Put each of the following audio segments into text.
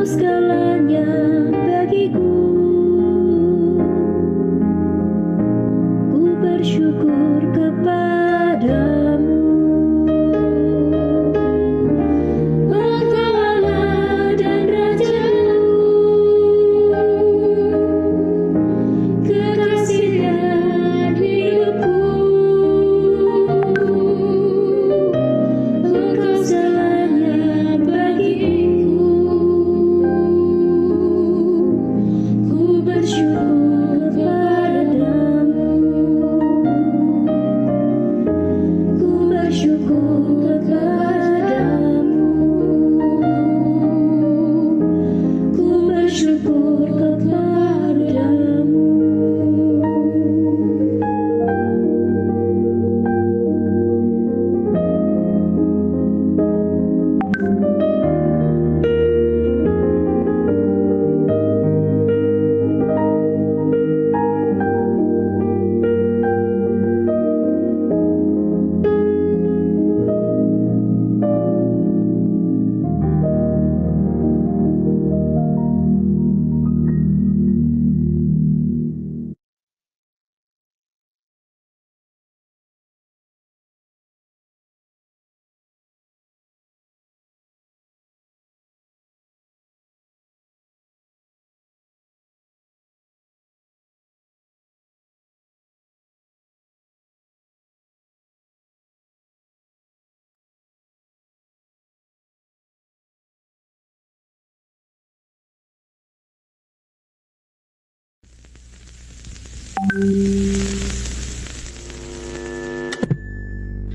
segalanya bagiku. Ku bersyukur kepadamu. Engkau Allah dan Rajaku, kekasih dan hidupku. Engkau segalanya bagiku. Ku bersyukur kepadamu. Ku bersyukur kepadamu. Ku bersyukur kepadamu.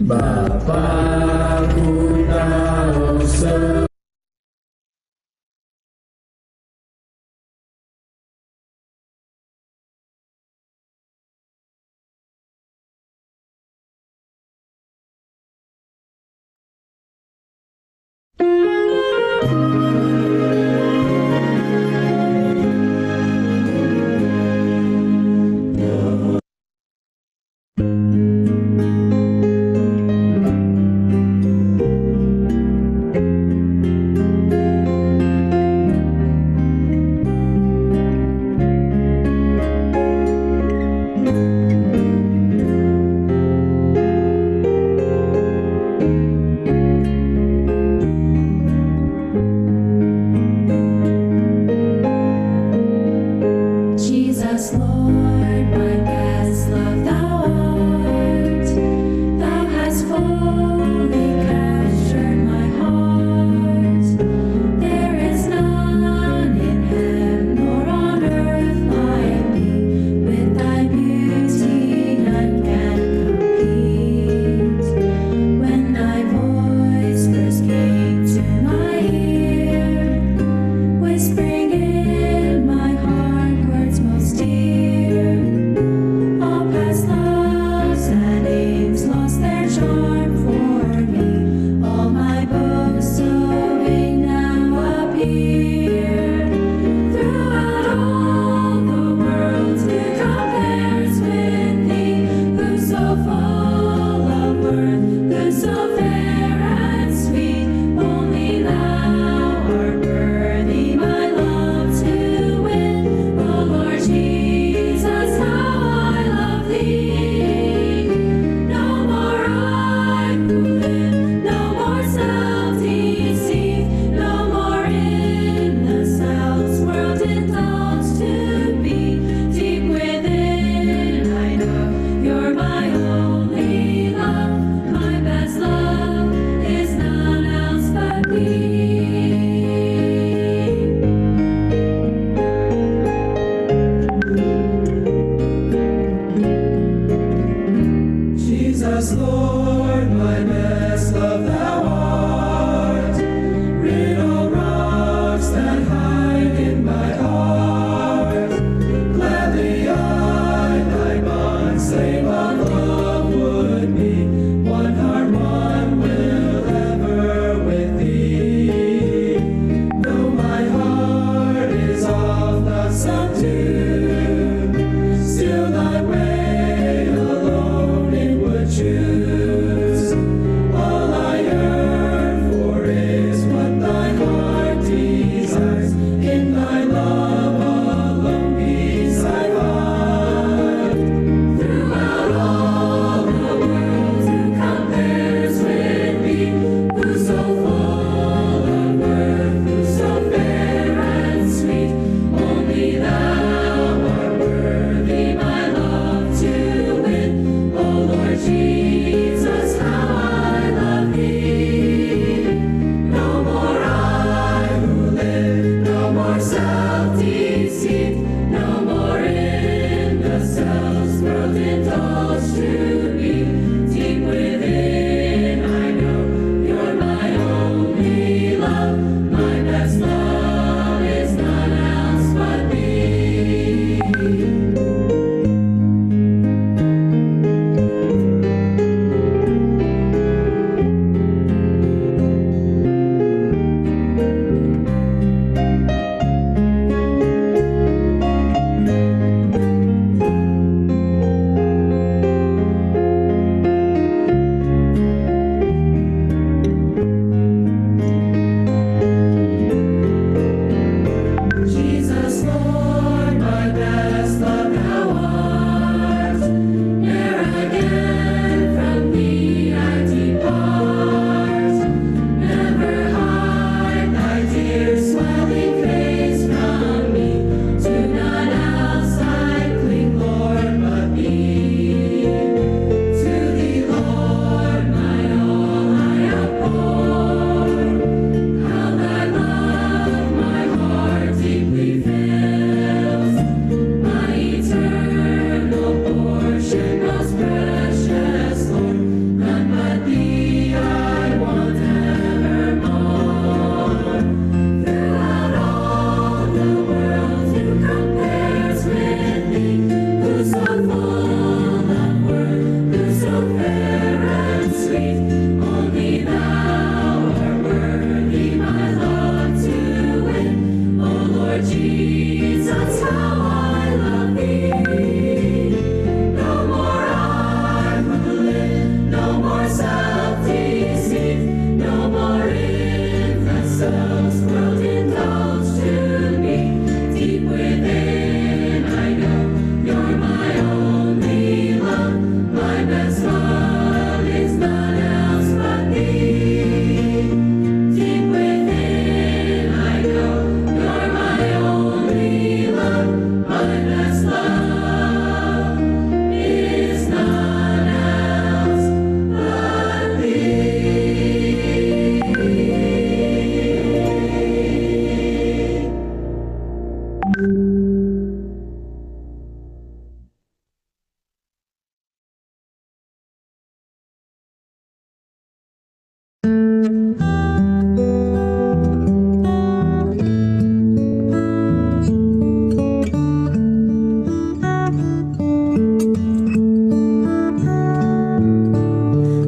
Bapakku tahu self-deceit, no more in the self-world indulge to be. Deep within I know you're my only love, my best love is none else but thee. Jesus, Lord, my best love thou art. Ne'er again from thee I depart. Never hide thy dear smiling face from me. To none else I cling, Lord, but thee. To thee, Lord, my all I abhor. How thy love my heart deeply fills, my eternal portion, most precious Lord. None but thee I want evermore. Throughout all the world who compares with thee? Who so full of worth, who so fair and sweet? Only thou art worthy my love to win. O Lord Jesus, how I love thee. No more I will live, no more self-deceit, no more in the self-world indulge to be. Deep within I know you're my only love, my best love is none else but thee. Deep within I know you're my only love, my best love is none else but thee.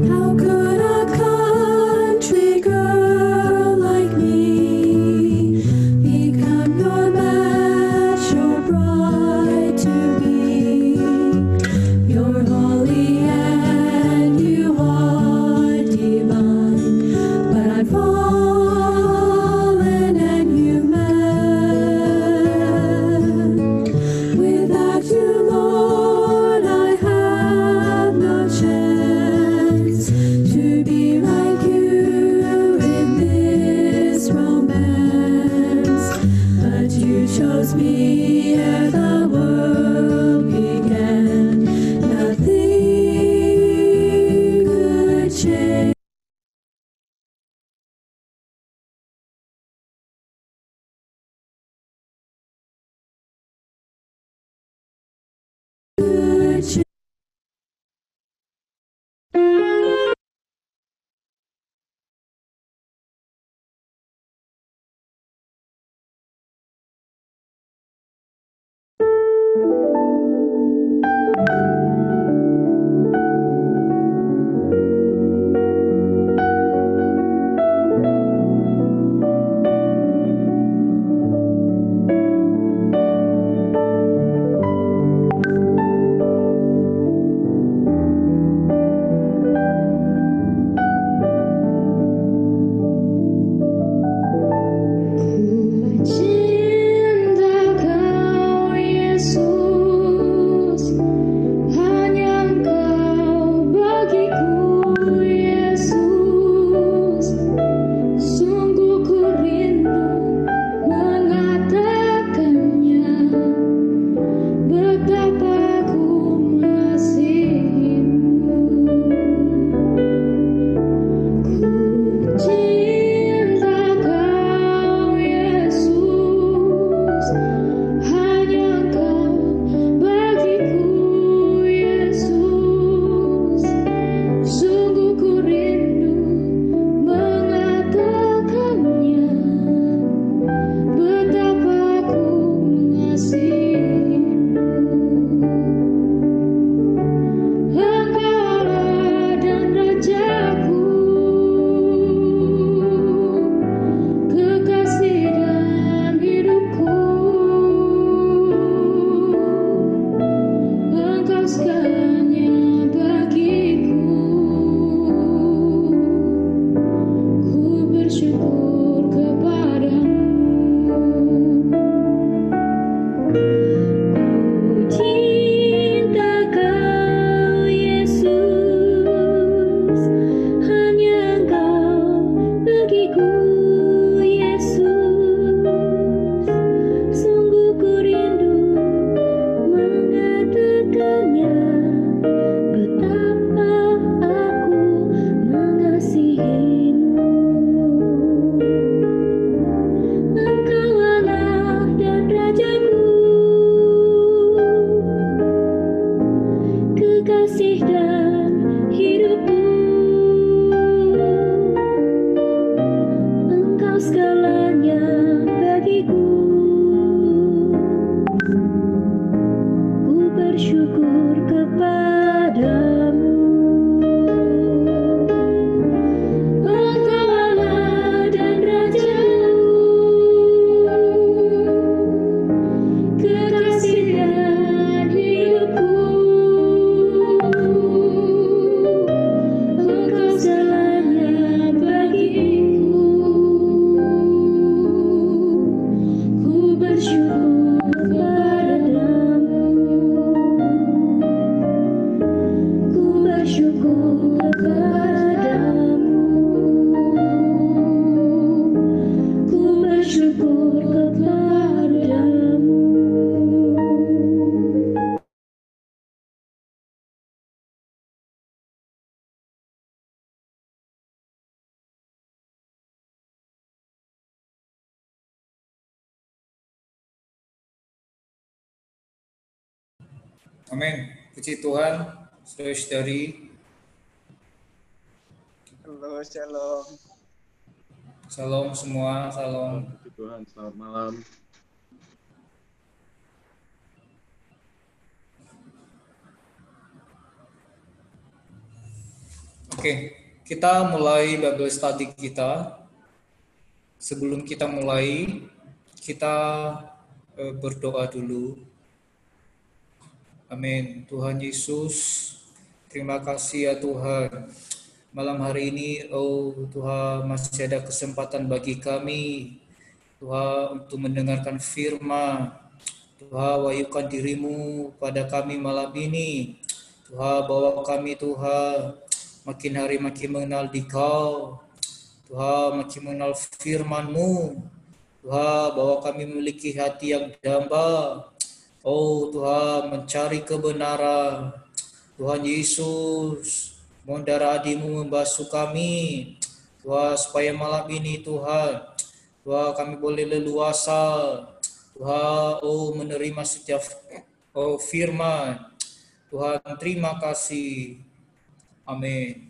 How could a country girl like me become your match, your bride to be? You're holy and you are divine, but I've fallen and you met. Without you, Lord, I have no chance to be like you in this romance. But you chose me ere the world began. Nothing could change. Could change. Amin. Puji Tuhan, saudara-saudari. Halo, shalom. Salam semua, salam. Puji Tuhan, selamat malam. Oke, kita mulai Bible study kita. Sebelum kita mulai, kita berdoa dulu. Amin. Tuhan Yesus, terima kasih ya Tuhan. Malam hari ini, oh Tuhan, masih ada kesempatan bagi kami, Tuhan, untuk mendengarkan firman. Tuhan, wahyukan dirimu pada kami malam ini. Tuhan, bawa kami Tuhan, makin hari makin mengenal Dikau. Tuhan, makin mengenal firman-Mu. Tuhan, bawa kami memiliki hati yang damba. Oh Tuhan, mencari kebenaran. Tuhan Yesus, mohon darah Adimu membasuh kami. Tuhan, supaya malam ini Tuhan, Tuhan kami boleh leluasa. Tuhan, oh menerima setiap firman. Tuhan, terima kasih. Amin.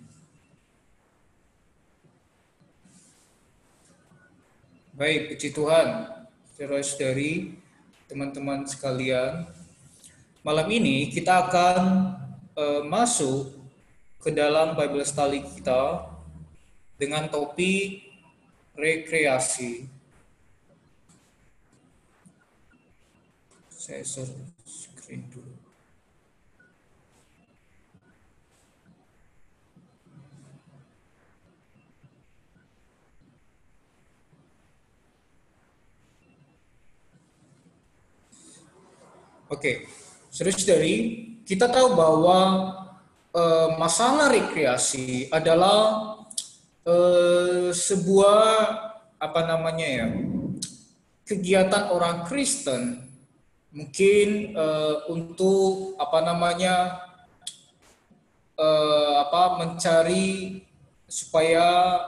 Baik, puji Tuhan, saudara-saudari, teman-teman sekalian. Malam ini kita akan masuk ke dalam Bible study kita dengan topik rekreasi. Saya share screen dulu. Oke, saudara-saudari, kita tahu bahwa masalah rekreasi adalah sebuah kegiatan orang Kristen, mungkin untuk mencari supaya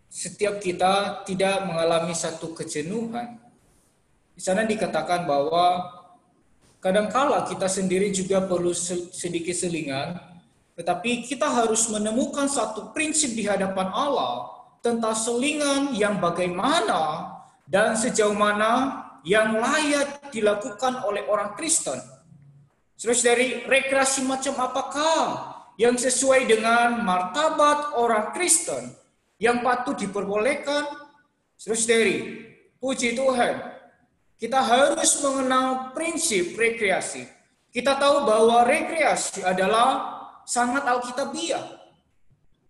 setiap kita tidak mengalami satu kejenuhan. Di sana dikatakan bahwa kadangkala kita sendiri juga perlu sedikit selingan, tetapi kita harus menemukan satu prinsip di hadapan Allah tentang selingan yang bagaimana dan sejauh mana yang layak dilakukan oleh orang Kristen. Terus dari rekreasi macam apakah yang sesuai dengan martabat orang Kristen yang patut diperbolehkan? Terus dari puji Tuhan, kita harus mengenal prinsip rekreasi. Kita tahu bahwa rekreasi adalah sangat alkitabiah.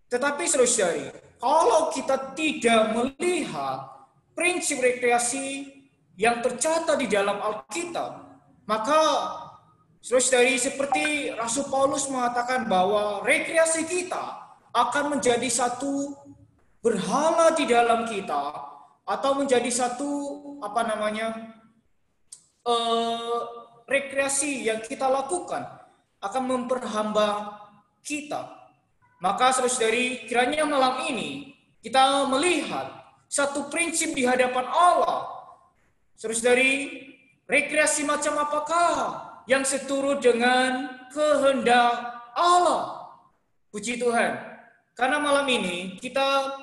Tetapi saudara-saudari, kalau kita tidak melihat prinsip rekreasi yang tercatat di dalam Alkitab, maka saudara-saudari, seperti Rasul Paulus mengatakan bahwa rekreasi kita akan menjadi satu berhala di dalam kita, atau menjadi satu rekreasi yang kita lakukan akan memperhamba kita. Maka saudara-saudari, kiranya malam ini kita melihat satu prinsip di hadapan Allah. Saudara-saudari, rekreasi macam apakah yang seturut dengan kehendak Allah? Puji Tuhan. Karena malam ini kita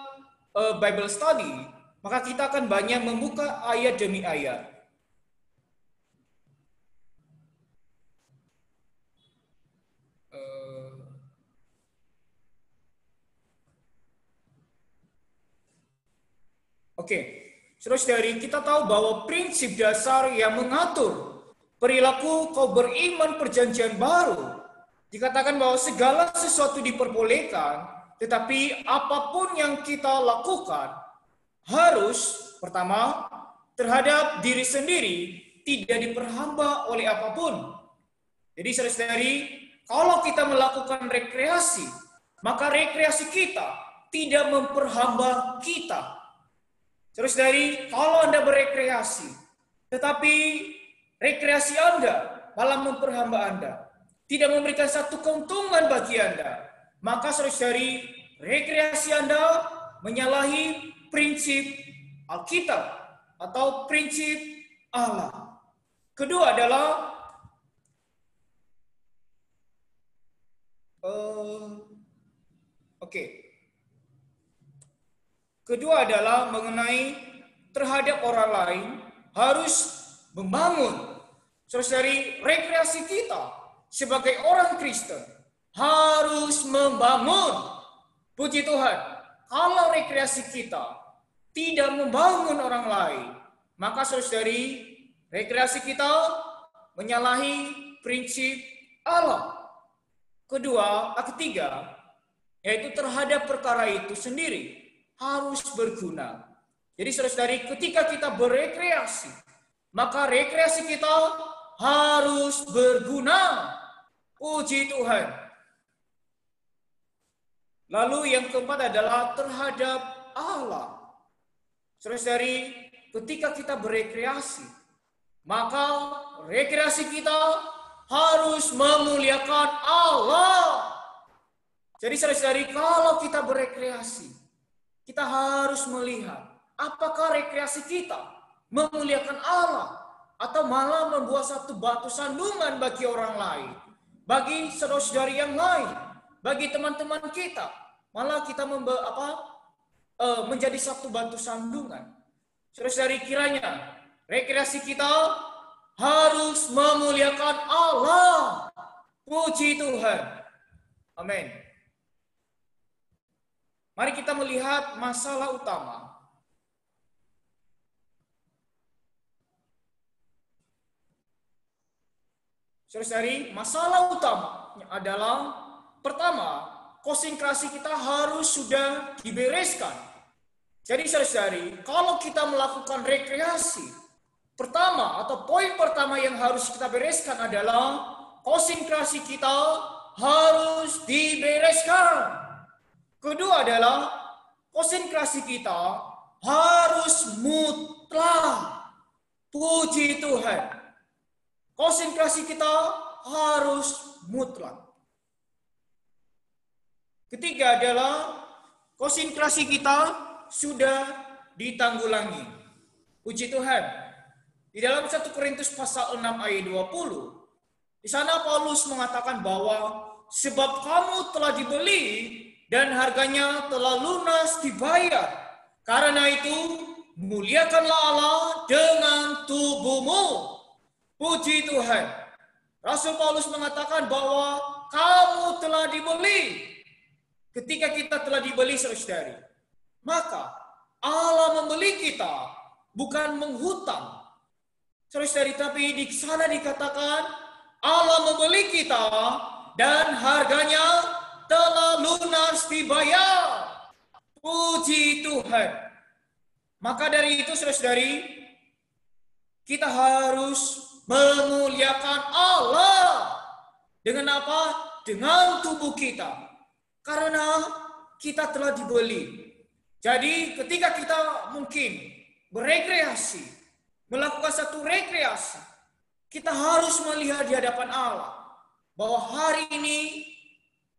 Bible study, maka kita akan banyak membuka ayat demi ayat. Oke, saudara-saudari, kita tahu bahwa prinsip dasar yang mengatur perilaku kau beriman perjanjian baru dikatakan bahwa segala sesuatu diperbolehkan, tetapi apapun yang kita lakukan harus pertama terhadap diri sendiri tidak diperhamba oleh apapun. Jadi saudara-saudari, kalau kita melakukan rekreasi, maka rekreasi kita tidak memperhamba kita. Saudara-saudari, kalau Anda berekreasi, tetapi rekreasi Anda malah memperhamba Anda, tidak memberikan satu keuntungan bagi Anda, maka saudara-saudari, rekreasi Anda menyalahi prinsip Alkitab atau prinsip Allah. Kedua adalah Kedua adalah mengenai terhadap orang lain harus membangun. Saudari, rekreasi kita sebagai orang Kristen harus membangun. Puji Tuhan, kalau rekreasi kita tidak membangun orang lain, maka saudari, rekreasi kita menyalahi prinsip Allah. Ketiga, yaitu terhadap perkara itu sendiri harus berguna. Jadi saudari, ketika kita berekreasi, maka rekreasi kita harus berguna. Puji Tuhan. Lalu yang keempat adalah terhadap Allah. Saudari, ketika kita berekreasi, maka rekreasi kita harus memuliakan Allah. Jadi saudari, kalau kita berekreasi, kita harus melihat apakah rekreasi kita memuliakan Allah atau malah membuat satu batu sandungan bagi orang lain, bagi saudara-saudari yang lain, bagi teman-teman kita, malah kita menjadi satu batu sandungan. Saudara-saudari, kiranya rekreasi kita harus memuliakan Allah. Puji Tuhan. Amin. Mari kita melihat masalah utama. Saudari, masalah utama adalah pertama, konsentrasi kita harus sudah dibereskan. Jadi saudari, kalau kita melakukan rekreasi, pertama atau poin pertama yang harus kita bereskan adalah konsentrasi kita harus dibereskan. Kedua adalah konsentrasi kita harus mutlak. Puji Tuhan. Konsentrasi kita harus mutlak. Ketiga adalah konsentrasi kita sudah ditanggulangi. Puji Tuhan. Di dalam 1 Korintus pasal 6 ayat 20, di sana Paulus mengatakan bahwa sebab kamu telah dibeli dan harganya telah lunas dibayar. Karena itu, muliakanlah Allah dengan tubuhmu. Puji Tuhan. Rasul Paulus mengatakan bahwa kamu telah dibeli. Ketika kita telah dibeli, saudari, maka Allah membeli kita, bukan menghutang. Saudari, tapi di sana dikatakan Allah membeli kita dan harganya telah lunas dibayar. Puji Tuhan. Maka dari itu saudari, kita harus memuliakan Allah. Dengan apa? Dengan tubuh kita. Karena kita telah dibeli. Jadi ketika kita mungkin berekreasi, melakukan satu rekreasi, kita harus melihat di hadapan Allah bahwa hari ini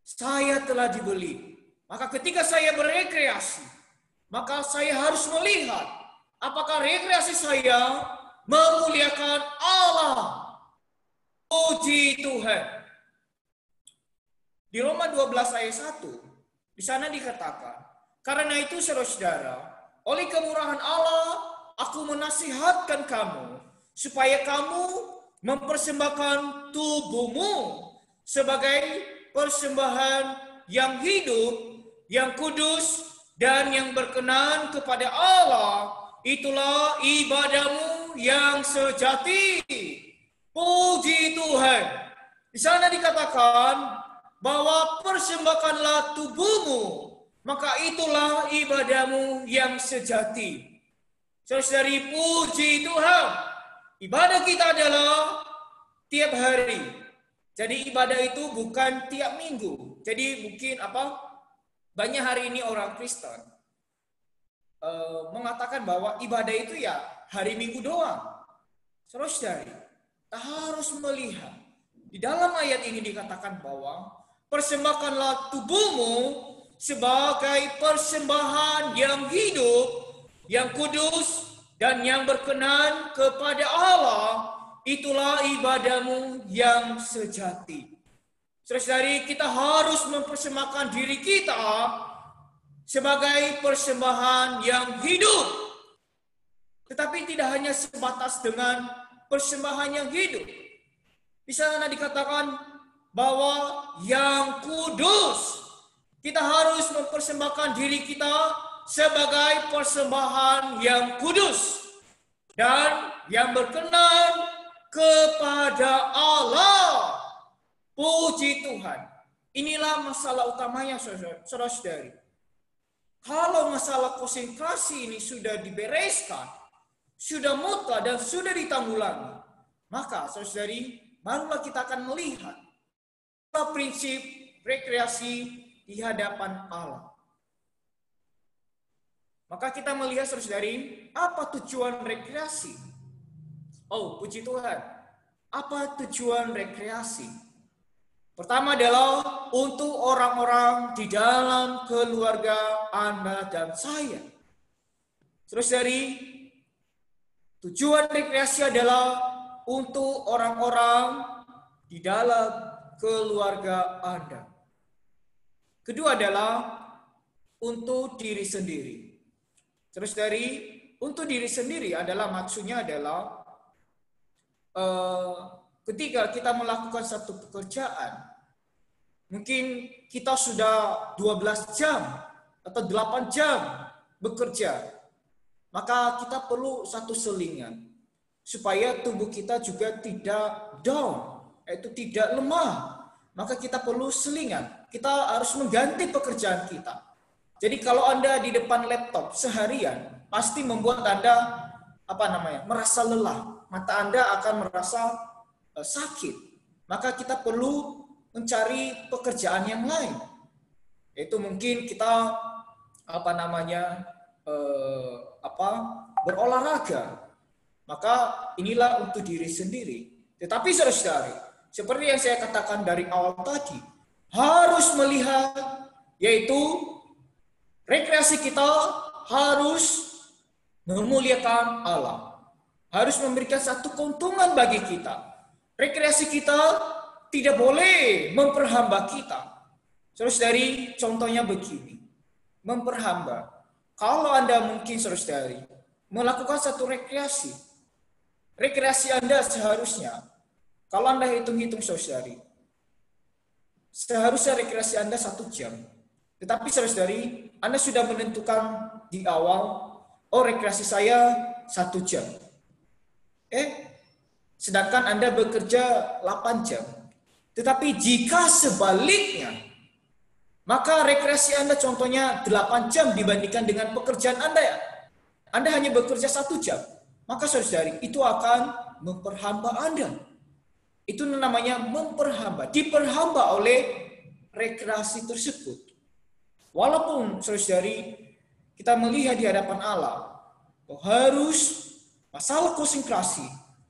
saya telah dibeli. Maka ketika saya berekreasi, maka saya harus melihat apakah rekreasi saya memuliakan Allah. Puji Tuhan. Di Roma 12 ayat 1, di sana dikatakan, karena itu saudara-saudara, oleh kemurahan Allah, aku menasihatkan kamu, supaya kamu mempersembahkan tubuhmu sebagai persembahan yang hidup, yang kudus, dan yang berkenan kepada Allah. Itulah ibadahmu yang sejati. Puji Tuhan. Di sana dikatakan bahwa persembahkanlah tubuhmu, maka itulah ibadahmu yang sejati. Saudari, puji Tuhan. Ibadah kita adalah tiap hari. Jadi ibadah itu bukan tiap minggu. Jadi mungkin banyak hari ini orang Kristen mengatakan bahwa ibadah itu ya hari Minggu doang. Saudari, kita harus melihat di dalam ayat ini dikatakan bahwa persembahkanlah tubuhmu sebagai persembahan yang hidup, yang kudus, dan yang berkenan kepada Allah. itulah ibadahmu yang sejati. Saudara-saudari, kita harus mempersembahkan diri kita sebagai persembahan yang hidup. Tetapi tidak hanya sebatas dengan persembahan yang hidup. Di sana dikatakan bahwa yang kudus. Kita harus mempersembahkan diri kita sebagai persembahan yang kudus dan yang berkenan kepada Allah. Puji Tuhan. Inilah masalah utamanya, saudara-saudari. Kalau masalah konsentrasi ini sudah dibereskan, sudah mutlak dan sudah ditanggulangi, maka saudara-saudari, barulah kita akan melihat prinsip rekreasi di hadapan Allah. Maka kita melihat, saudara-saudari, apa tujuan rekreasi? Oh, puji Tuhan. Apa tujuan rekreasi? Pertama adalah untuk orang-orang di dalam keluarga Anda dan saya. Saudara-saudari, tujuan rekreasi adalah untuk orang-orang di dalam keluarga Anda. Kedua adalah untuk diri sendiri. Saudara-saudari, untuk diri sendiri adalah maksudnya adalah ketika kita melakukan satu pekerjaan, mungkin kita sudah 12 jam atau 8 jam bekerja, maka kita perlu satu selingan supaya tubuh kita juga tidak down, yaitu tidak lemah. Maka kita perlu selingan. Kita harus mengganti pekerjaan kita. Jadi kalau Anda di depan laptop seharian, pasti membuat Anda merasa lelah. Mata Anda akan merasa sakit. Maka kita perlu mencari pekerjaan yang lain. Yaitu mungkin kita berolahraga. Maka inilah untuk diri sendiri. Tetapi saudara-saudari, seperti yang saya katakan dari awal tadi, harus melihat, yaitu rekreasi kita harus memuliakan Allah. Harus memberikan satu keuntungan bagi kita. Rekreasi kita tidak boleh memperhamba kita. Saudara-saudari, contohnya begini. Memperhamba. Kalau Anda mungkin, saudara-saudari, melakukan satu rekreasi. Rekreasi Anda seharusnya, kalau Anda hitung-hitung, saudara-saudari, seharusnya rekreasi Anda 1 jam. Tetapi saudara-saudari, Anda sudah menentukan di awal, rekreasi saya 1 jam. Sedangkan Anda bekerja 8 jam. Tetapi jika sebaliknya, maka rekreasi Anda contohnya 8 jam dibandingkan dengan pekerjaan Anda ya. Anda hanya bekerja 1 jam. Maka saudara-saudari, itu akan memperhamba Anda. Itu namanya memperhamba, diperhamba oleh rekreasi tersebut. Walaupun saudara-saudari, kita melihat di hadapan Allah, harus masalah konsentrasi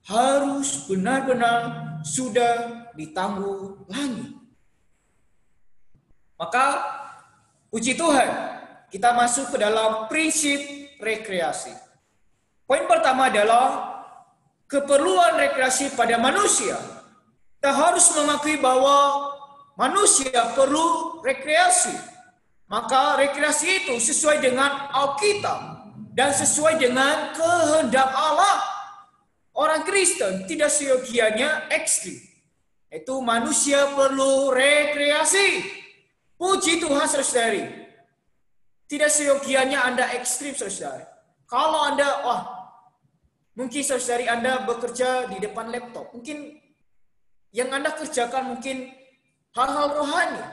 harus benar-benar sudah ditanggulangi. Maka puji Tuhan, kita masuk ke dalam prinsip rekreasi. Poin pertama adalah keperluan rekreasi pada manusia. Kita harus mengakui bahwa manusia perlu rekreasi. Maka rekreasi itu sesuai dengan Alkitab dan sesuai dengan kehendak Allah. Orang Kristen tidak seyogianya ekstrim. Itu manusia perlu rekreasi. Puji Tuhan, saudari. Tidak seyogianya Anda ekstrim, saudari. Kalau Anda, mungkin saudari Anda bekerja di depan laptop. Mungkin yang Anda kerjakan mungkin hal-hal rohani.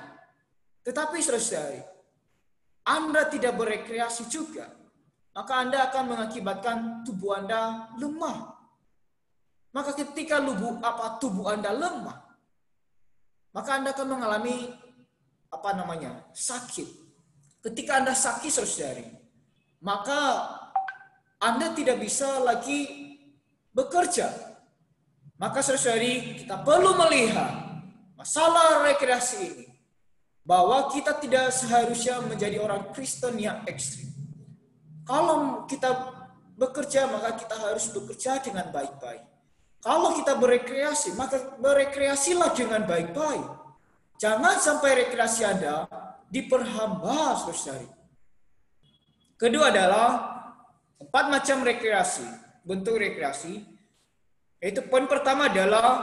Tetapi saudari, Anda tidak berekreasi juga. Maka Anda akan mengakibatkan tubuh Anda lemah. Maka ketika tubuh Anda lemah, maka Anda akan mengalami sakit. Ketika Anda sakit, saudari, maka Anda tidak bisa lagi bekerja. Maka saudari, kita perlu melihat masalah rekreasi ini, bahwa kita tidak seharusnya menjadi orang Kristen yang ekstrim. Kalau kita bekerja, maka kita harus bekerja dengan baik-baik. kalau kita berekreasi, maka berekreasilah dengan baik-baik. Jangan sampai rekreasi Anda diperhamba, saudari. Kedua adalah 4 macam rekreasi, bentuk rekreasi. Yaitu poin pertama adalah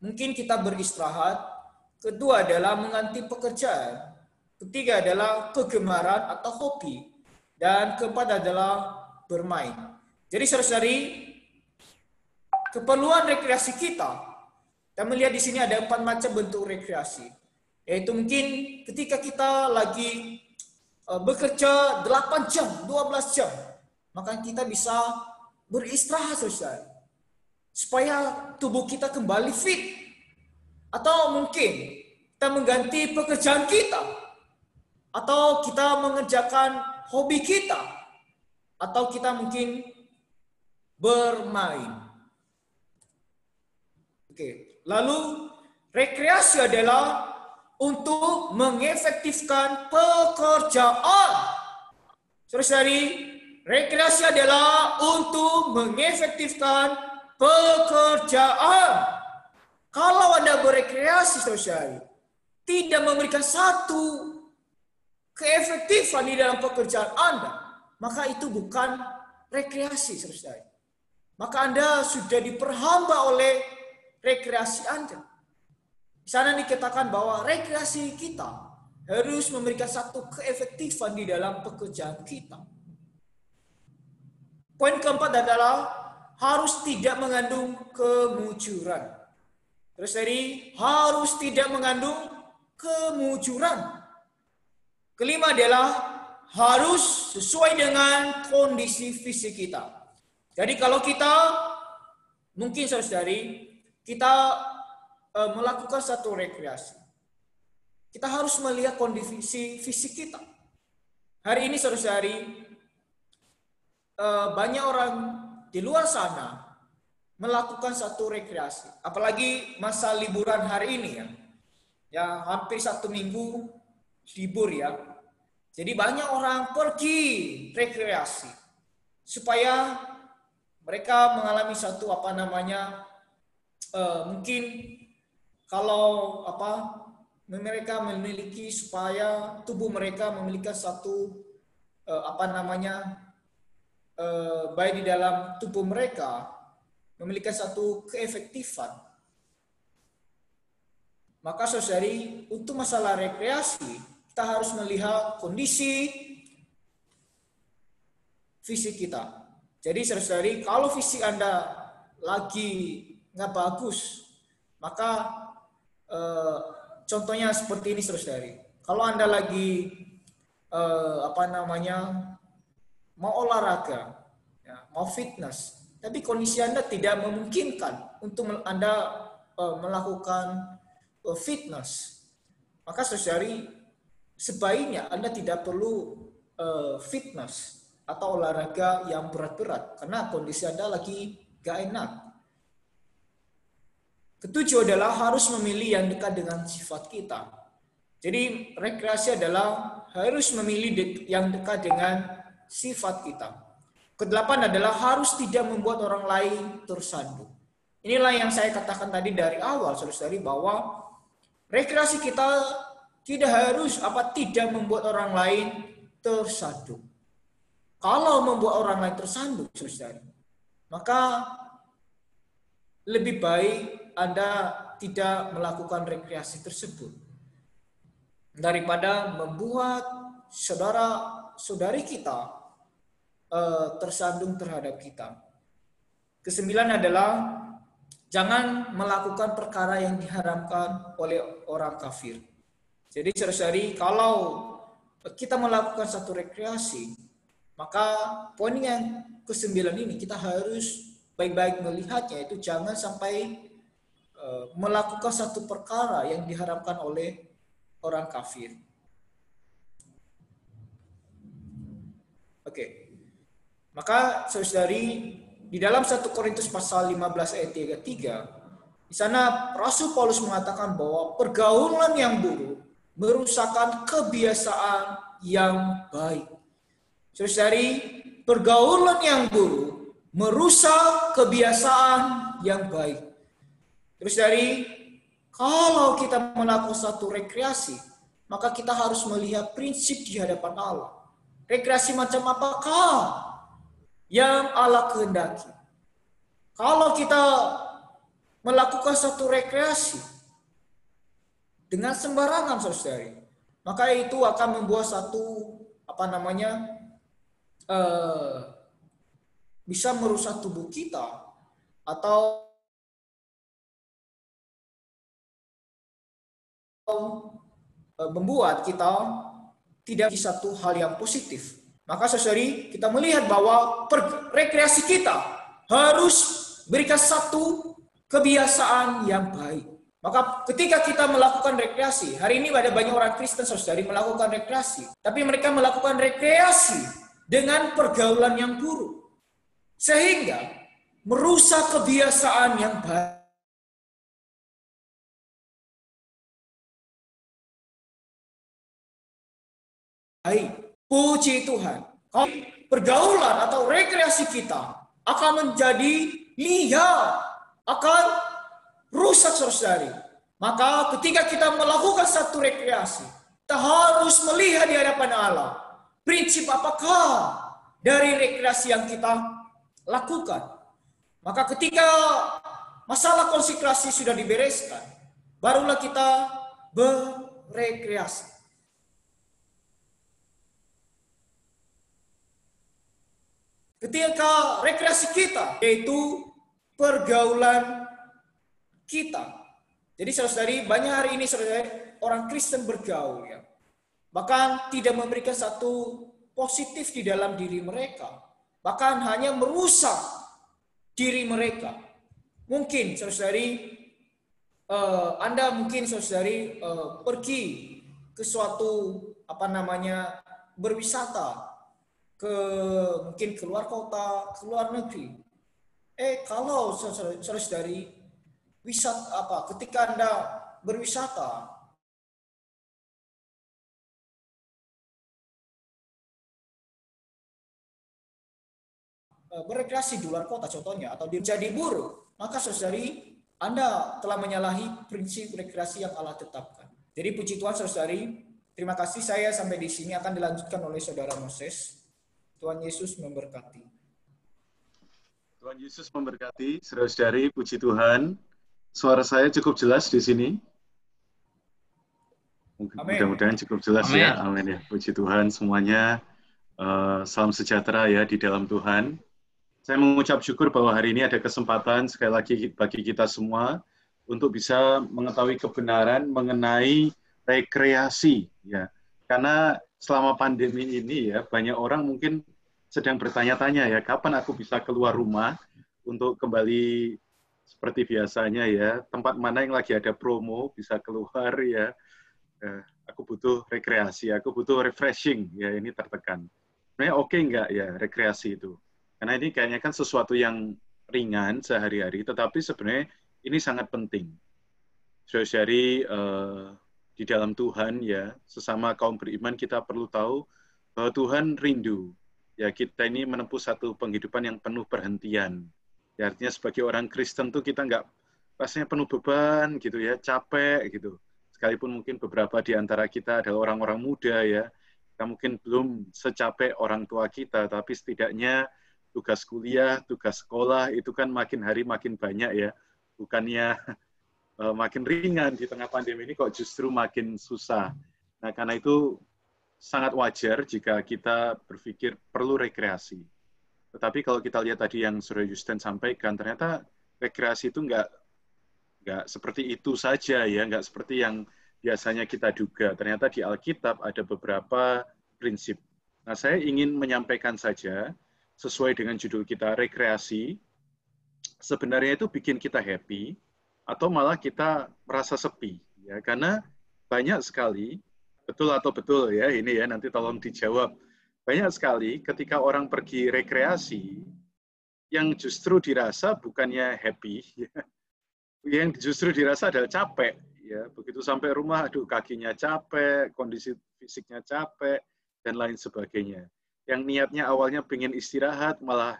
mungkin kita beristirahat. Kedua adalah mengganti pekerjaan. Ketiga adalah kegemaran atau hobi. Dan keempat adalah bermain. Jadi saudari, keperluan rekreasi kita melihat di sini ada 4 macam bentuk rekreasi. Yaitu mungkin ketika kita lagi bekerja 8 jam, 12 jam, maka kita bisa beristirahat saudari, supaya tubuh kita kembali fit. Atau mungkin kita mengganti pekerjaan kita, atau kita mengerjakan hobi kita, atau kita mungkin bermain. Oke. Lalu rekreasi adalah untuk mengefektifkan pekerjaan. Saudari, rekreasi adalah untuk mengefektifkan pekerjaan. Kalau Anda berekreasi, saudari, tidak memberikan satu keefektifan di dalam pekerjaan Anda, maka itu bukan rekreasi, saudari. Maka Anda sudah diperhamba oleh rekreasi Anda. Di sana dikatakan bahwa rekreasi kita harus memberikan satu keefektifan di dalam pekerjaan kita. Poin keempat adalah harus tidak mengandung kemujuran. Terus dari harus tidak mengandung kemujuran. Kelima adalah harus sesuai dengan kondisi fisik kita. Jadi kalau kita mungkin saudari kita melakukan satu rekreasi, kita harus melihat kondisi fisik kita. Hari ini saudari, banyak orang di luar sana melakukan satu rekreasi, apalagi masa liburan hari ini ya hampir 1 minggu libur ya. Jadi banyak orang pergi rekreasi supaya mereka mengalami satu mungkin kalau mereka memiliki supaya tubuh mereka memiliki satu baik di dalam tubuh mereka memiliki satu keefektifan. Maka saudari, untuk masalah rekreasi kita harus melihat kondisi fisik kita. Jadi saudari, kalau fisik Anda lagi nggak bagus, maka contohnya seperti ini saudari. Kalau Anda lagi mau olahraga, mau fitness, tapi kondisi Anda tidak memungkinkan untuk Anda melakukan fitness, maka saudari sebaiknya Anda tidak perlu fitness atau olahraga yang berat-berat karena kondisi Anda lagi gak enak. Ketujuh adalah harus memilih yang dekat dengan sifat kita. Jadi rekreasi adalah harus memilih yang dekat dengan sifat kita. Kedelapan adalah harus tidak membuat orang lain tersandung. Inilah yang saya katakan tadi dari awal, saudari, bahwa rekreasi kita tidak membuat orang lain tersandung. Kalau membuat orang lain tersandung, saudari, maka lebih baik Anda tidak melakukan rekreasi tersebut daripada membuat saudara-saudari kita tersandung terhadap kita. Kesembilan adalah jangan melakukan perkara yang diharamkan oleh orang kafir. Jadi saudari, kalau kita melakukan satu rekreasi, maka poin yang ke-9 ini kita harus baik-baik melihatnya, itu jangan sampai melakukan satu perkara yang diharamkan oleh orang kafir. Oke. Maka saudari, di dalam 1 Korintus pasal 15 ayat 33, di sana Rasul Paulus mengatakan bahwa pergaulan yang buruk merusakkan kebiasaan yang baik. Saudari, pergaulan yang buruk merusak kebiasaan yang baik. Terus kalau kita melakukan satu rekreasi, maka kita harus melihat prinsip di hadapan Allah. Rekreasi macam apakah yang Allah kehendaki? Kalau kita melakukan satu rekreasi dengan sembarangan, saudari, maka itu akan membuat satu bisa merusak tubuh kita atau membuat kita tidak bisa satu hal yang positif. Maka saudari, kita melihat bahwa rekreasi kita harus berikan satu kebiasaan yang baik. Maka ketika kita melakukan rekreasi, hari ini ada banyak orang Kristen saudari melakukan rekreasi, tapi mereka melakukan rekreasi dengan pergaulan yang buruk, sehingga merusak kebiasaan yang baik. Puji Tuhan. Pergaulan atau rekreasi kita akan menjadi liar, akan rusak saudari. Maka ketika kita melakukan satu rekreasi, kita harus melihat di hadapan Allah prinsip apakah dari rekreasi yang kita lakukan. Maka ketika masalah konsekrasi sudah dibereskan, barulah kita berekreasi. Ketika rekreasi kita, yaitu pergaulan kita. Jadi saudari, banyak hari ini saudari, orang Kristen bergaul, ya. Bahkan tidak memberikan satu positif di dalam diri mereka. Bahkan hanya merusak diri mereka. Mungkin saudari, Anda mungkin saudari pergi ke suatu berwisata, mungkin keluar kota, keluar negeri. Kalau saudari ketika Anda berwisata, berekreasi di luar kota contohnya, atau menjadi buruh, maka saudari, Anda telah menyalahi prinsip rekreasi yang Allah tetapkan. Jadi puji Tuhan saudari, terima kasih, saya sampai di sini, akan dilanjutkan oleh saudara Moses. Tuhan Yesus memberkati. Tuhan Yesus memberkati, saudara-saudari, puji Tuhan. Suara saya cukup jelas di sini? Mudah-mudahan cukup jelas. Amen. Ya. Amin ya. Puji Tuhan semuanya. Salam sejahtera ya di dalam Tuhan. Saya mengucap syukur bahwa hari ini ada kesempatan sekali lagi bagi kita semua untuk bisa mengetahui kebenaran mengenai rekreasi ya. Karena selama pandemi ini ya, banyak orang mungkin sedang bertanya-tanya ya, kapan aku bisa keluar rumah untuk kembali seperti biasanya ya, tempat mana yang lagi ada promo bisa keluar ya. Aku butuh rekreasi, aku butuh refreshing ya, ini tertekan. Sebenarnya oke enggak ya rekreasi itu? Karena ini kayaknya kan sesuatu yang ringan sehari-hari, tetapi sebenarnya ini sangat penting. Saudari di dalam Tuhan ya, sesama kaum beriman kita perlu tahu bahwa Tuhan rindu ya kita ini menempuh satu penghidupan yang penuh perhentian. Ya, artinya sebagai orang Kristen tuh kita nggak rasanya penuh beban gitu ya, capek gitu. Sekalipun mungkin beberapa di antara kita adalah orang-orang muda ya, kita mungkin belum secapek orang tua kita, tapi setidaknya tugas kuliah, tugas sekolah itu kan makin hari makin banyak ya, bukannya makin ringan di tengah pandemi ini kok justru makin susah. Nah, karena itu sangat wajar jika kita berpikir perlu rekreasi. Tetapi kalau kita lihat tadi yang Saudara Yusten sampaikan, ternyata rekreasi itu nggak seperti itu saja ya, nggak seperti yang biasanya kita duga. Ternyata di Alkitab ada beberapa prinsip. Nah, saya ingin menyampaikan saja, sesuai dengan judul kita, rekreasi, sebenarnya itu bikin kita happy, atau malah kita merasa sepi, ya, karena banyak sekali, betul atau betul ya, ini ya, nanti tolong dijawab. Banyak sekali ketika orang pergi rekreasi, yang justru dirasa bukannya happy, ya, yang justru dirasa adalah capek. Ya, begitu sampai rumah, aduh kakinya capek, kondisi fisiknya capek, dan lain sebagainya. Yang niatnya awalnya pengen istirahat, malah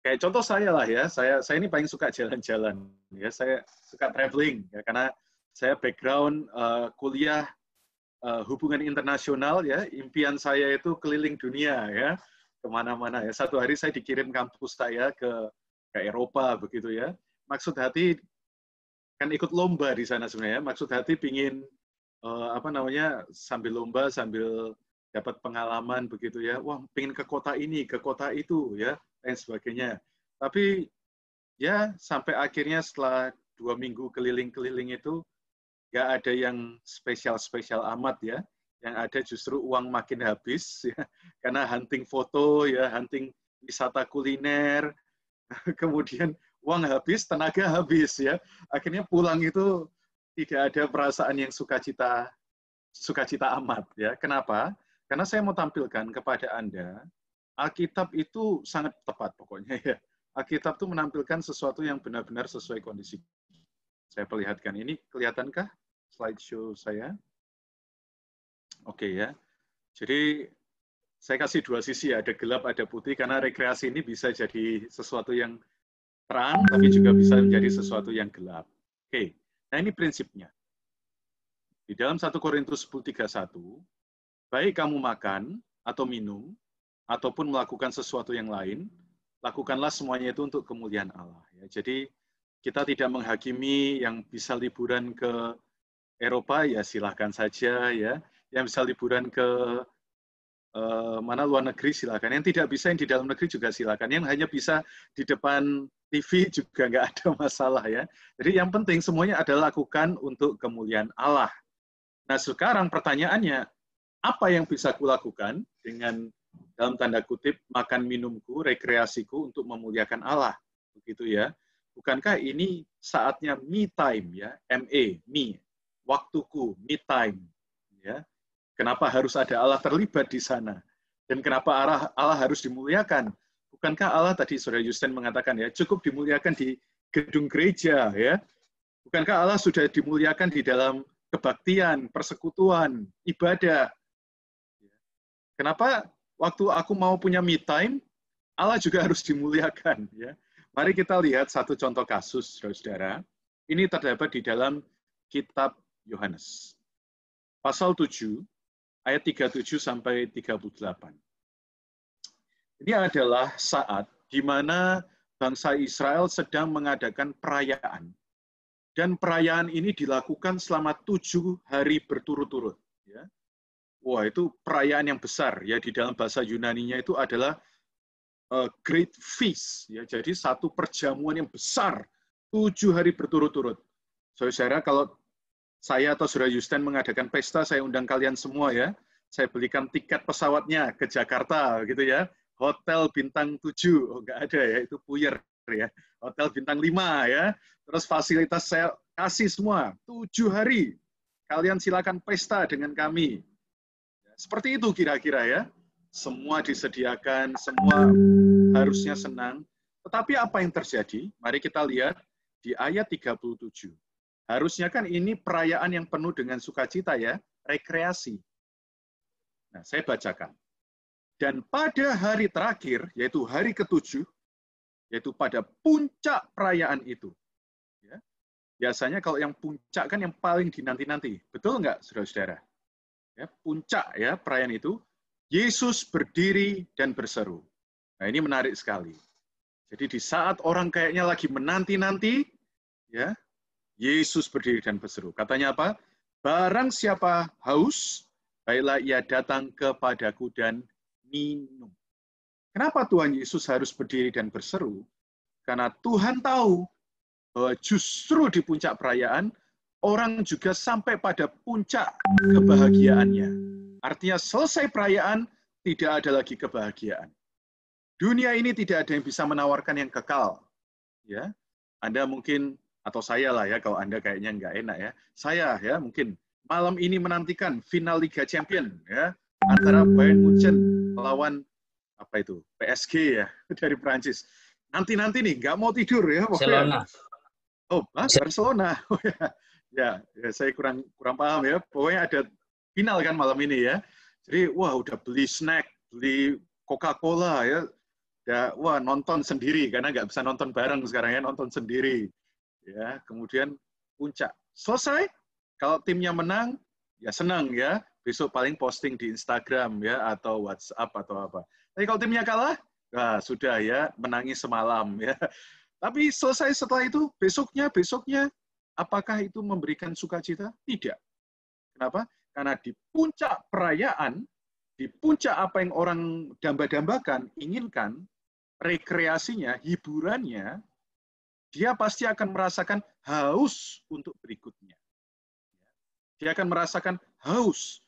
kayak contoh saya lah ya, saya ini paling suka jalan-jalan ya, saya suka traveling ya, karena saya background kuliah hubungan internasional ya, impian saya itu keliling dunia ya, kemana-mana ya. Satu hari saya dikirim kampus saya ke Eropa begitu ya. Maksud hati kan ikut lomba di sana sebenarnya. Maksud hati pingin sambil lomba sambil dapat pengalaman begitu ya. Wah, pingin ke kota ini, ke kota itu ya, dan sebagainya. Tapi ya sampai akhirnya setelah 2 minggu keliling-keliling itu nggak ada yang spesial-spesial amat ya. Yang ada justru uang makin habis ya, karena hunting foto ya, hunting wisata kuliner, kemudian uang habis, tenaga habis ya. Akhirnya pulang itu tidak ada perasaan yang sukacita amat ya. Kenapa? Karena saya mau tampilkan kepada Anda, Alkitab itu sangat tepat pokoknya ya. Alkitab itu menampilkan sesuatu yang benar-benar sesuai kondisi. Saya perlihatkan ini, kelihatankah slideshow saya? Oke ya. Jadi saya kasih 2 sisi, ada gelap, ada putih, karena rekreasi ini bisa jadi sesuatu yang terang, tapi juga bisa menjadi sesuatu yang gelap. Oke, nah ini prinsipnya. Di dalam 1 Korintus 10:31, baik kamu makan atau minum, ataupun melakukan sesuatu yang lain, lakukanlah semuanya itu untuk kemuliaan Allah. Ya, jadi kita tidak menghakimi yang bisa liburan ke Eropa, ya silahkan saja ya. Yang bisa liburan ke luar negeri silakan. Yang tidak bisa yang di dalam negeri juga silakan. Yang hanya bisa di depan TV juga nggak ada masalah ya. Jadi yang penting semuanya adalah lakukan untuk kemuliaan Allah. Nah sekarang pertanyaannya, apa yang bisa kulakukan dengan dalam tanda kutip makan minumku, rekreasiku untuk memuliakan Allah, begitu ya? Bukankah ini saatnya me time ya, me, waktuku, me time ya? Kenapa harus ada Allah terlibat di sana? Dan kenapa Allah harus dimuliakan? Bukankah Allah tadi Saudara Yusten mengatakan ya, cukup dimuliakan di gedung gereja ya? Bukankah Allah sudah dimuliakan di dalam kebaktian, persekutuan, ibadah? Kenapa waktu aku mau punya me time, Allah juga harus dimuliakan ya? Mari kita lihat satu contoh kasus, Saudara. Ini terdapat di dalam kitab Yohanes. Pasal 7, ayat 37 sampai 38. Ini adalah saat di mana bangsa Israel sedang mengadakan perayaan. Dan perayaan ini dilakukan selama 7 hari berturut-turut. Ya. Wah, itu perayaan yang besar. Ya, di dalam bahasa Yunaninya itu adalah great feast. Ya. Jadi satu perjamuan yang besar, 7 hari berturut-turut. Saudara, kalau saya atau Saudara Yusten mengadakan pesta, saya undang kalian semua ya. Saya belikan tiket pesawatnya ke Jakarta gitu ya. Hotel bintang 7, oh enggak ada ya, itu puyer ya. Hotel bintang 5 ya. Terus fasilitas saya kasih semua, 7 hari. Kalian silakan pesta dengan kami. Seperti itu kira-kira ya. Semua disediakan, semua harusnya senang. Tetapi apa yang terjadi? Mari kita lihat di ayat 37. Harusnya kan ini perayaan yang penuh dengan sukacita ya, rekreasi. Nah, saya bacakan. Dan pada hari terakhir, yaitu hari ke-7, yaitu pada puncak perayaan itu. Ya, biasanya kalau yang puncak kan yang paling dinanti-nanti. Betul nggak, saudara-saudara? Ya, puncak ya perayaan itu, Yesus berdiri dan berseru. Nah, ini menarik sekali. Jadi di saat orang kayaknya lagi menanti-nanti, ya, Yesus berdiri dan berseru. Katanya apa? Barang siapa haus, baiklah ia datang kepadaku dan minum. Kenapa Tuhan Yesus harus berdiri dan berseru? Karena Tuhan tahu bahwa justru di puncak perayaan, orang juga sampai pada puncak kebahagiaannya. Artinya selesai perayaan, tidak ada lagi kebahagiaan. Dunia ini tidak ada yang bisa menawarkan yang kekal. Ya, Anda mungkin atau saya lah ya, kalau Anda kayaknya nggak enak ya. Saya ya mungkin malam ini menantikan final Liga Champion ya antara Bayern Munchen melawan apa itu PSG ya dari Prancis. Nanti nih nggak mau tidur ya. Barcelona. Oh, Barcelona. Ya, saya kurang paham ya. Pokoknya ada final kan malam ini ya. Jadi wah udah beli snack, beli Coca-Cola ya. Ya, wah nonton sendiri karena nggak bisa nonton bareng sekarang ya, nonton sendiri. Ya, kemudian puncak selesai. Kalau timnya menang, ya senang ya. Besok paling posting di Instagram ya atau WhatsApp atau apa. Tapi kalau timnya kalah, nah sudah ya menangis semalam ya. Tapi selesai setelah itu besoknya apakah itu memberikan sukacita? Tidak. Kenapa? Karena di puncak perayaan, di puncak apa yang orang damba-dambakan, inginkan, rekreasinya, hiburannya, dia pasti akan merasakan haus untuk berikutnya. Dia akan merasakan haus.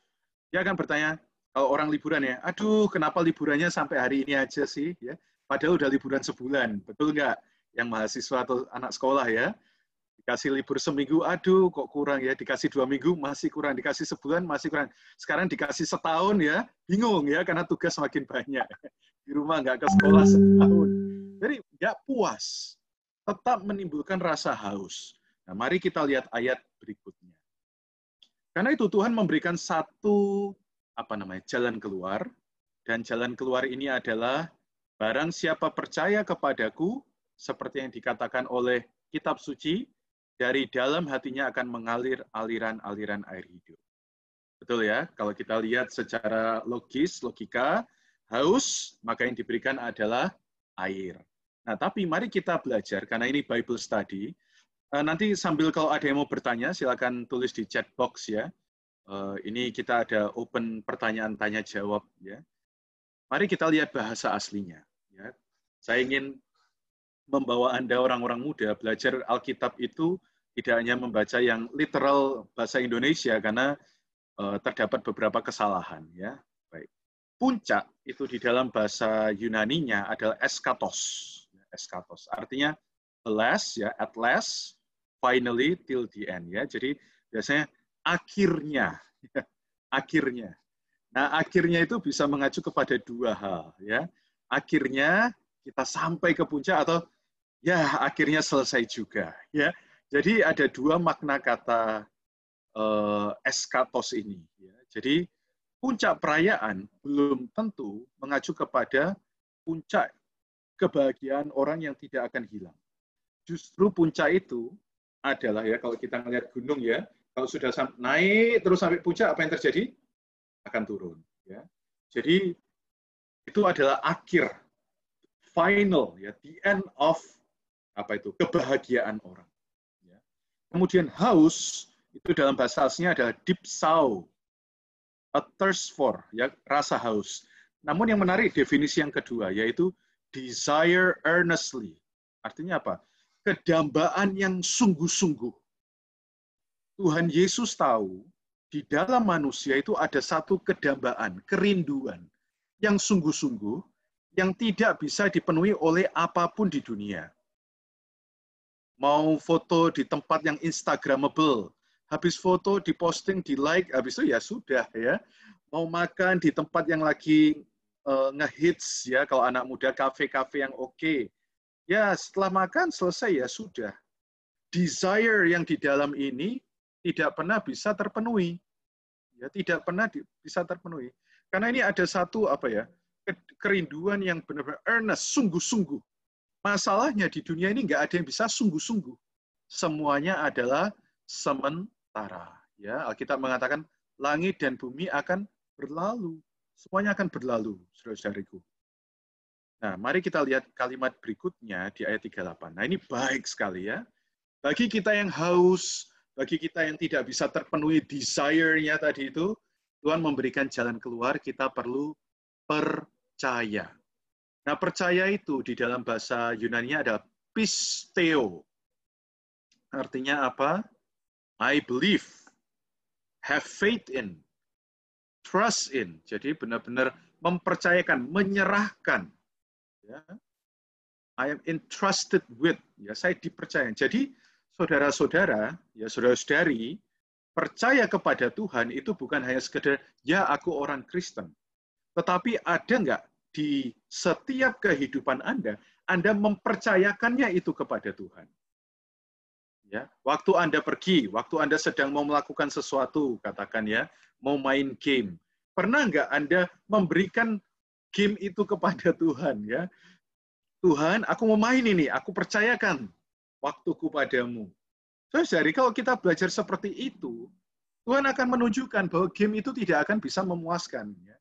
Dia akan bertanya, kalau orang liburan ya, aduh kenapa liburannya sampai hari ini aja sih? Ya, padahal udah liburan sebulan, betul nggak? Yang mahasiswa atau anak sekolah ya, dikasih libur seminggu, aduh kok kurang ya, dikasih 2 minggu masih kurang, dikasih sebulan masih kurang. Sekarang dikasih setahun ya, bingung ya, karena tugas makin banyak. Di rumah nggak ke sekolah setahun. Jadi nggak puas, tetap menimbulkan rasa haus. Nah, mari kita lihat ayat berikutnya. Karena itu Tuhan memberikan satu jalan keluar, dan jalan keluar ini adalah barang siapa percaya kepadaku, seperti yang dikatakan oleh kitab suci, dari dalam hatinya akan mengalir aliran-aliran air hidup. Betul ya? Kalau kita lihat secara logika, haus, maka yang diberikan adalah air. Nah, tapi mari kita belajar, karena ini Bible study. Nanti sambil kalau ada yang mau bertanya, silakan tulis di chat box ya. Ini kita ada open pertanyaan tanya jawab ya. Mari kita lihat bahasa aslinya. Ya. Saya ingin membawa Anda orang-orang muda belajar Alkitab itu tidak hanya membaca yang literal bahasa Indonesia karena terdapat beberapa kesalahan ya. Baik. Puncak itu di dalam bahasa Yunaninya adalah eskatos. Eskatos artinya last ya, at last, finally, till the end ya. Jadi biasanya akhirnya, akhirnya. Nah, akhirnya itu bisa mengacu kepada dua hal ya. Akhirnya kita sampai ke puncak atau ya akhirnya selesai juga ya. Jadi ada dua makna kata eskatos ini ya. Jadi puncak perayaan belum tentu mengacu kepada puncak kebahagiaan orang yang tidak akan hilang. Justru puncak itu adalah ya kalau kita melihat gunung ya, kalau sudah naik terus sampai puncak apa yang terjadi? Akan turun ya. Jadi itu adalah akhir, final ya, the end of kebahagiaan orang ya. Kemudian haus itu dalam bahasa aslinya adalah dipsau, a thirst for ya, rasa haus. Namun yang menarik definisi yang kedua yaitu desire earnestly. Artinya apa? Kedambaan yang sungguh-sungguh. Tuhan Yesus tahu di dalam manusia itu ada satu kedambaan, kerinduan yang sungguh-sungguh yang tidak bisa dipenuhi oleh apapun di dunia. Mau foto di tempat yang instagramable, habis foto diposting, di like, habis itu ya sudah ya. Mau makan di tempat yang lagi ngehits ya, kalau anak muda kafe-kafe yang oke. Ya setelah makan selesai ya sudah. Desire yang di dalam ini tidak pernah bisa terpenuhi. Ya, tidak pernah bisa terpenuhi. Karena ini ada satu kerinduan yang benar-benar earnest, sungguh-sungguh. Masalahnya di dunia ini nggak ada yang bisa sungguh-sungguh. Semuanya adalah sementara. Ya, Alkitab mengatakan langit dan bumi akan berlalu. Semuanya akan berlalu, saudara-saudariku. Nah, mari kita lihat kalimat berikutnya di ayat 38. Nah, ini baik sekali ya. Bagi kita yang haus, bagi kita yang tidak bisa terpenuhi desire-nya tadi itu, Tuhan memberikan jalan keluar, kita perlu percaya. Nah, percaya itu di dalam bahasa Yunani adalah pisteo. Artinya apa? I believe, have faith in, trust in. Jadi benar-benar mempercayakan, menyerahkan. Ya. I am entrusted with. Ya, saya dipercaya. Jadi saudara-saudara, ya saudara-saudari, percaya kepada Tuhan itu bukan hanya sekedar ya aku orang Kristen. Tetapi ada nggak di setiap kehidupan Anda mempercayakannya itu kepada Tuhan. Ya, waktu Anda pergi, waktu Anda sedang mau melakukan sesuatu, katakan ya, mau main game. Pernah nggak Anda memberikan game itu kepada Tuhan ya? Tuhan, aku mau main ini, aku percayakan waktuku padamu. Saudari, kalau kita belajar seperti itu, Tuhan akan menunjukkan bahwa game itu tidak akan bisa memuaskan. Ya.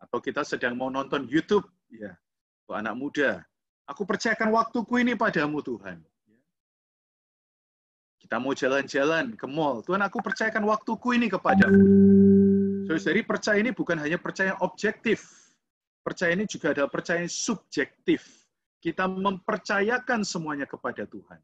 Atau kita sedang mau nonton YouTube, ya, anak muda, aku percayakan waktuku ini padamu, Tuhan. Kita mau jalan-jalan ke mall, Tuhan, aku percayakan waktuku ini kepadamu. Saudari, percaya ini bukan hanya percaya objektif, percaya ini juga adalah percaya subjektif. Kita mempercayakan semuanya kepada Tuhan.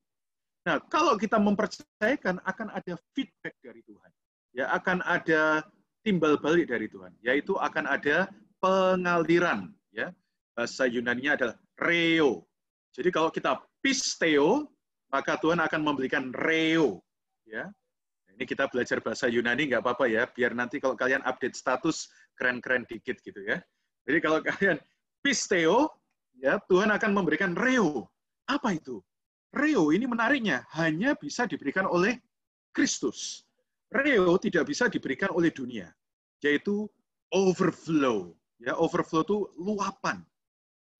Nah, kalau kita mempercayakan, akan ada feedback dari Tuhan. Ya, akan ada timbal balik dari Tuhan, yaitu akan ada pengaliran. Ya, bahasa Yunani-nya adalah reo. Jadi kalau kita pisteo, maka Tuhan akan memberikan reo. Ya, ini kita belajar bahasa Yunani nggak apa-apa ya, biar nanti kalau kalian update status keren-keren dikit gitu ya. Jadi kalau kalian pisteo, ya Tuhan akan memberikan reo. Apa itu? Reo ini menariknya hanya bisa diberikan oleh Kristus. Reo tidak bisa diberikan oleh dunia, yaitu overflow. Ya, overflow itu luapan.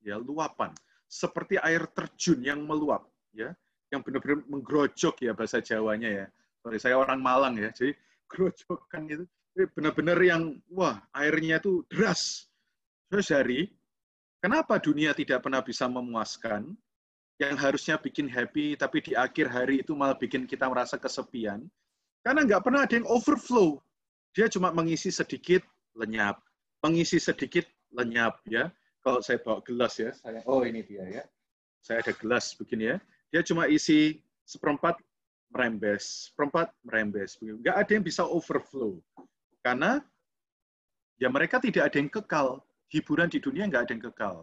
Ya, luapan. Seperti air terjun yang meluap, ya, yang benar-benar menggerojok ya bahasa Jawanya ya. Sorry, saya orang Malang ya, jadi gerojokan itu benar-benar yang wah airnya itu deras. Saudari, kenapa dunia tidak pernah bisa memuaskan? Yang harusnya bikin happy, tapi di akhir hari itu malah bikin kita merasa kesepian. Karena nggak pernah ada yang overflow. Dia cuma mengisi sedikit, lenyap. Mengisi sedikit, lenyap. Ya. Kalau saya bawa gelas ya, oh ini dia ya. Saya ada gelas begini ya. Dia cuma isi seperempat, merembes. Seperempat, merembes. Nggak ada yang bisa overflow. Karena ya mereka tidak ada yang kekal. Hiburan di dunia nggak ada yang kekal.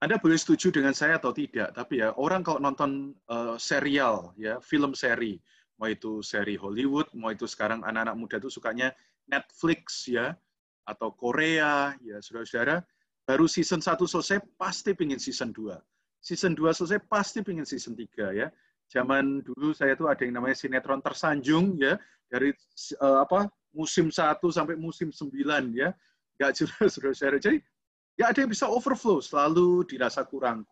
Anda boleh setuju dengan saya atau tidak, tapi ya orang kalau nonton serial, ya film seri, mau itu seri Hollywood, mau itu sekarang anak-anak muda itu sukanya Netflix ya, atau Korea, ya saudara-saudara, baru season 1 selesai pasti pingin season 2. Season 2 selesai pasti pingin season 3 ya. Zaman dulu saya tuh ada yang namanya sinetron tersanjung ya, dari musim 1 sampai musim 9 ya. Nggak jelas saudara-saudara. Jadi nggak ada yang bisa overflow, selalu dirasa kurang.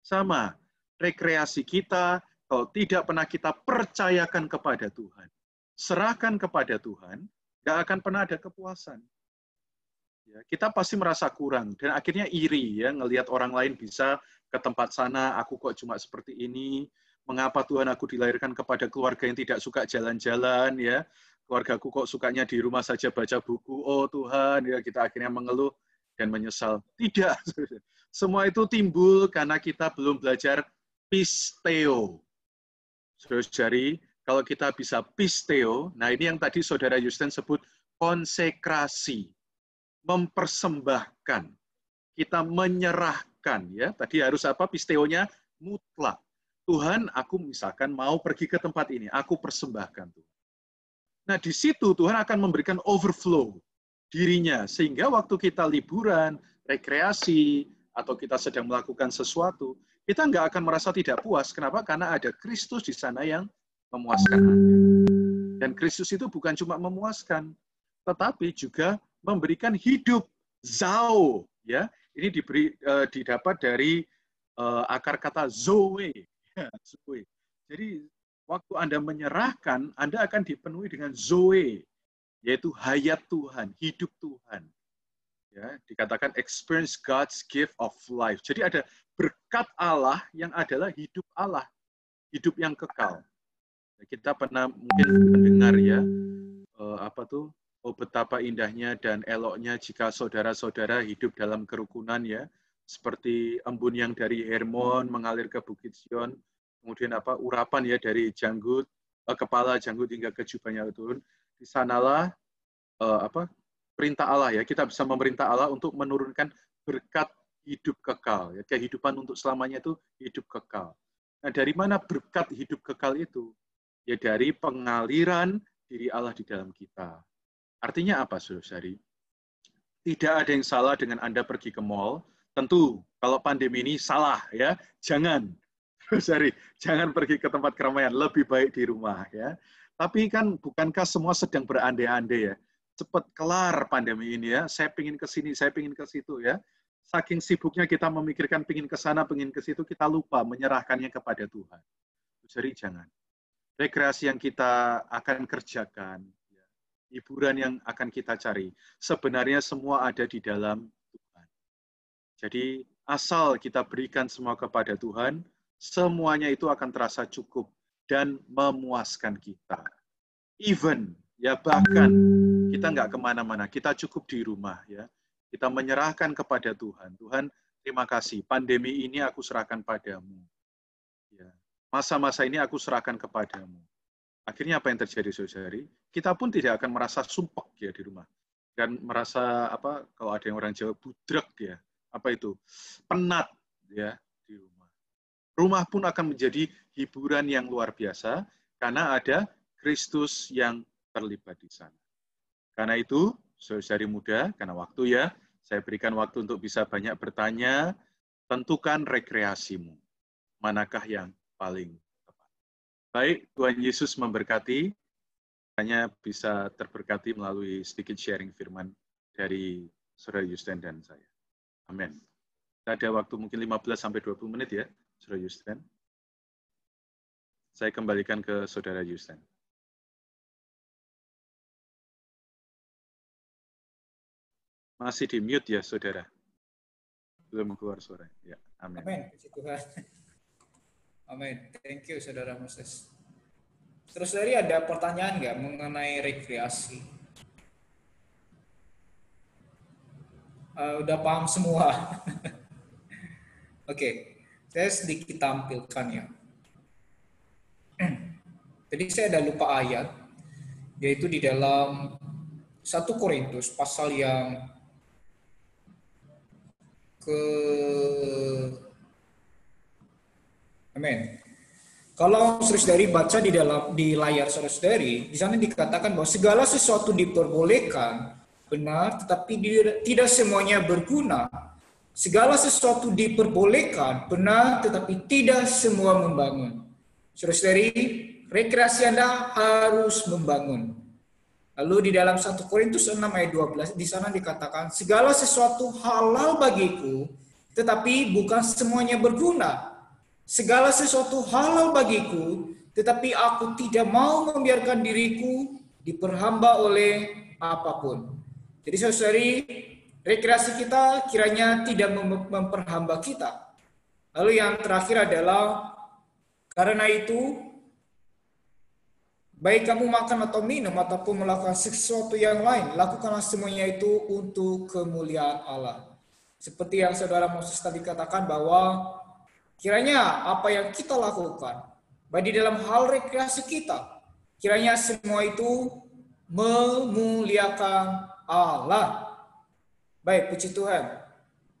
Sama, rekreasi kita, kalau tidak pernah kita percayakan kepada Tuhan, serahkan kepada Tuhan, nggak akan pernah ada kepuasan. Ya, kita pasti merasa kurang, dan akhirnya iri, ya ngelihat orang lain bisa ke tempat sana, aku kok cuma seperti ini, mengapa Tuhan aku dilahirkan kepada keluarga yang tidak suka jalan-jalan, ya keluargaku kok sukanya di rumah saja baca buku, oh Tuhan, ya kita akhirnya mengeluh, dan menyesal. Tidak. Semua itu timbul karena kita belum belajar pisteo. Saudari, kalau kita bisa pisteo, nah ini yang tadi Saudara Yusten sebut konsekrasi. Mempersembahkan. Kita menyerahkan. Ya. Tadi harus apa? Pisteonya mutlak. Tuhan, aku misalkan mau pergi ke tempat ini. Aku persembahkan. Tuhan. Nah, di situ Tuhan akan memberikan overflow dirinya, sehingga waktu kita liburan, rekreasi, atau kita sedang melakukan sesuatu, kita nggak akan merasa tidak puas. Kenapa? Karena ada Kristus di sana yang memuaskan Anda. Dan Kristus itu bukan cuma memuaskan, tetapi juga memberikan hidup, zao. Ya, ini didapat dari akar kata zoe. Zoe. Jadi, waktu Anda menyerahkan, Anda akan dipenuhi dengan zoe, yaitu hayat Tuhan, hidup Tuhan. Ya, dikatakan experience God's gift of life. Jadi ada berkat Allah yang adalah hidup Allah, hidup yang kekal. Kita pernah mungkin mendengar ya, betapa indahnya dan eloknya jika saudara-saudara hidup dalam kerukunan ya, seperti embun yang dari Hermon mengalir ke Bukit Sion, kemudian urapan ya dari janggut, kepala janggut hingga ke jubahnya turun. Di sanalah perintah Allah ya, kita bisa memerintah Allah untuk menurunkan berkat hidup kekal ya, kehidupan untuk selamanya itu hidup kekal. Nah, dari mana berkat hidup kekal itu? Ya dari pengaliran diri Allah di dalam kita. Artinya apa, saudari? Tidak ada yang salah dengan Anda pergi ke mall. Tentu kalau pandemi ini salah ya, jangan. Saudari, jangan pergi ke tempat keramaian, lebih baik di rumah ya. Tapi kan bukankah semua sedang berandai-andai ya? Cepat kelar pandemi ini ya, saya pingin ke sini, saya pingin ke situ ya. saking sibuknya kita memikirkan pingin ke sana, pingin ke situ, kita lupa menyerahkannya kepada Tuhan. Jadi jangan. Rekreasi yang kita akan kerjakan, hiburan yang akan kita cari, sebenarnya semua ada di dalam Tuhan. Jadi asal kita berikan semua kepada Tuhan, semuanya itu akan terasa cukup dan memuaskan kita. Even, ya bahkan kita nggak kemana-mana, kita cukup di rumah, ya. Kita menyerahkan kepada Tuhan. Tuhan, terima kasih. Pandemi ini aku serahkan padamu. Ya. Masa-masa ini aku serahkan kepadamu. Akhirnya apa yang terjadi, saudari? Kita pun tidak akan merasa sumpek ya di rumah. Dan merasa apa? Kalau ada yang orang Jawa budrek ya. Apa itu? Penat ya di rumah. Rumah pun akan menjadi hiburan yang luar biasa karena ada Kristus yang terlibat di sana. Karena itu, saudari muda, karena waktu ya, saya berikan waktu untuk bisa banyak bertanya, tentukan rekreasimu. Manakah yang paling tepat? Baik, Tuhan Yesus memberkati, hanya bisa terberkati melalui sedikit sharing firman dari Saudara Yusten dan saya. Amin. Ada waktu mungkin 15-20 menit ya, Saudara Yusten. Saya kembalikan ke Saudara Yusten. Masih di mute ya, saudara. Belum keluar suara. Ya, amin. Amin. Puji Tuhan. Amin. Thank you, Saudara Moses. Terus dari ada pertanyaan nggak mengenai rekreasi? Udah paham semua. Oke, saya sedikit tampilkan ya. Jadi saya ada lupa ayat, yaitu di dalam 1 Korintus pasal yang Amin. Kalau saudari baca di layar saudari, di sana dikatakan bahwa segala sesuatu diperbolehkan, benar, tetapi tidak semuanya berguna. Segala sesuatu diperbolehkan, benar, tetapi tidak semua membangun. Saudari, rekreasi Anda harus membangun. Lalu di dalam 1 Korintus 6 ayat 12, di sana dikatakan, segala sesuatu halal bagiku, tetapi bukan semuanya berguna. Segala sesuatu halal bagiku, tetapi aku tidak mau membiarkan diriku diperhamba oleh apapun. Jadi saudari, rekreasi kita kiranya tidak memperhamba kita. Lalu yang terakhir adalah, karena itu, baik kamu makan atau minum ataupun melakukan sesuatu yang lain, lakukanlah semuanya itu untuk kemuliaan Allah. Seperti yang Saudara Moses tadi katakan bahwa kiranya apa yang kita lakukan, baik di dalam hal rekreasi kita, kiranya semua itu memuliakan Allah. Baik, puji Tuhan.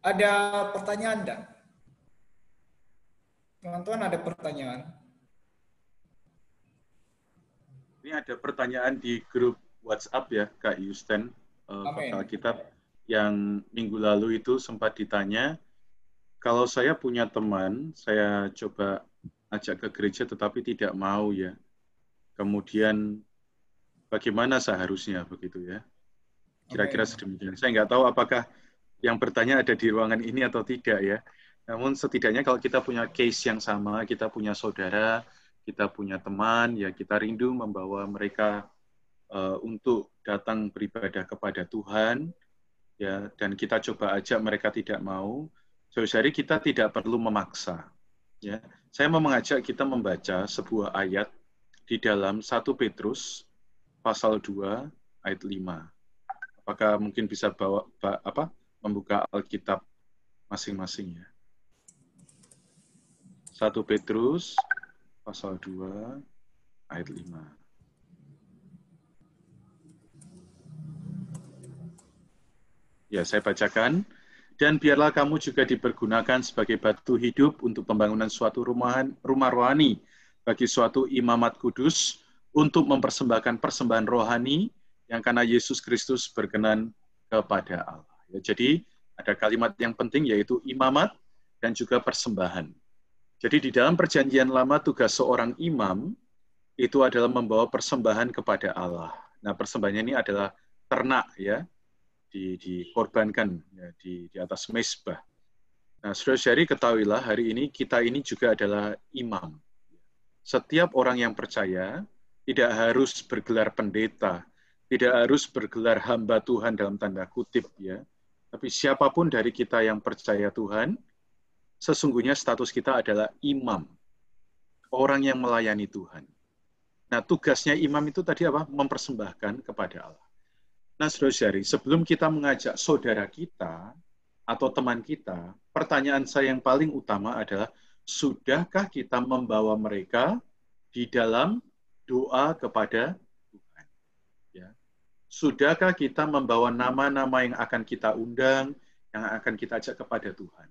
Ada pertanyaan enggak? Teman-teman ada pertanyaan? Ini ada pertanyaan di grup WhatsApp ya, Kak Yusten, Pakal Kitab, yang minggu lalu itu sempat ditanya, kalau saya punya teman, saya coba ajak ke gereja tetapi tidak mau ya. Kemudian bagaimana seharusnya begitu ya? Kira-kira sedemikian. Saya nggak tahu apakah yang bertanya ada di ruangan ini atau tidak ya. Namun setidaknya kalau kita punya case yang sama, kita punya saudara, kita punya teman, ya kita rindu membawa mereka untuk datang beribadah kepada Tuhan, ya, dan kita coba ajak mereka tidak mau. Saudari, kita tidak perlu memaksa. Ya, saya mau mengajak kita membaca sebuah ayat di dalam 1 Petrus pasal 2 ayat 5. Apakah mungkin bisa membuka Alkitab masing-masing ya? 1 Petrus pasal 2 ayat 5. Ya, saya bacakan. Dan biarlah kamu juga dipergunakan sebagai batu hidup untuk pembangunan suatu rumah rohani bagi suatu imamat kudus untuk mempersembahkan persembahan rohani yang karena Yesus Kristus berkenan kepada Allah. Ya, jadi ada kalimat yang penting yaitu imamat dan juga persembahan. Jadi di dalam perjanjian lama tugas seorang imam itu adalah membawa persembahan kepada Allah. Nah, persembahannya ini adalah ternak ya. dikorbankan ya, di atas mezbah. Nah, saudara-saudari ketahuilah hari ini kita ini juga adalah imam. Setiap orang yang percaya tidak harus bergelar pendeta, tidak harus bergelar hamba Tuhan dalam tanda kutip ya. Tapi siapapun dari kita yang percaya Tuhan, sesungguhnya status kita adalah imam. Orang yang melayani Tuhan. Nah, tugasnya imam itu tadi apa? Mempersembahkan kepada Allah. Nah, saudara-saudari, sebelum kita mengajak saudara kita atau teman kita, pertanyaan saya yang paling utama adalah, sudahkah kita membawa mereka di dalam doa kepada Tuhan? Ya. Sudahkah kita membawa nama-nama yang akan kita undang, yang akan kita ajak kepada Tuhan?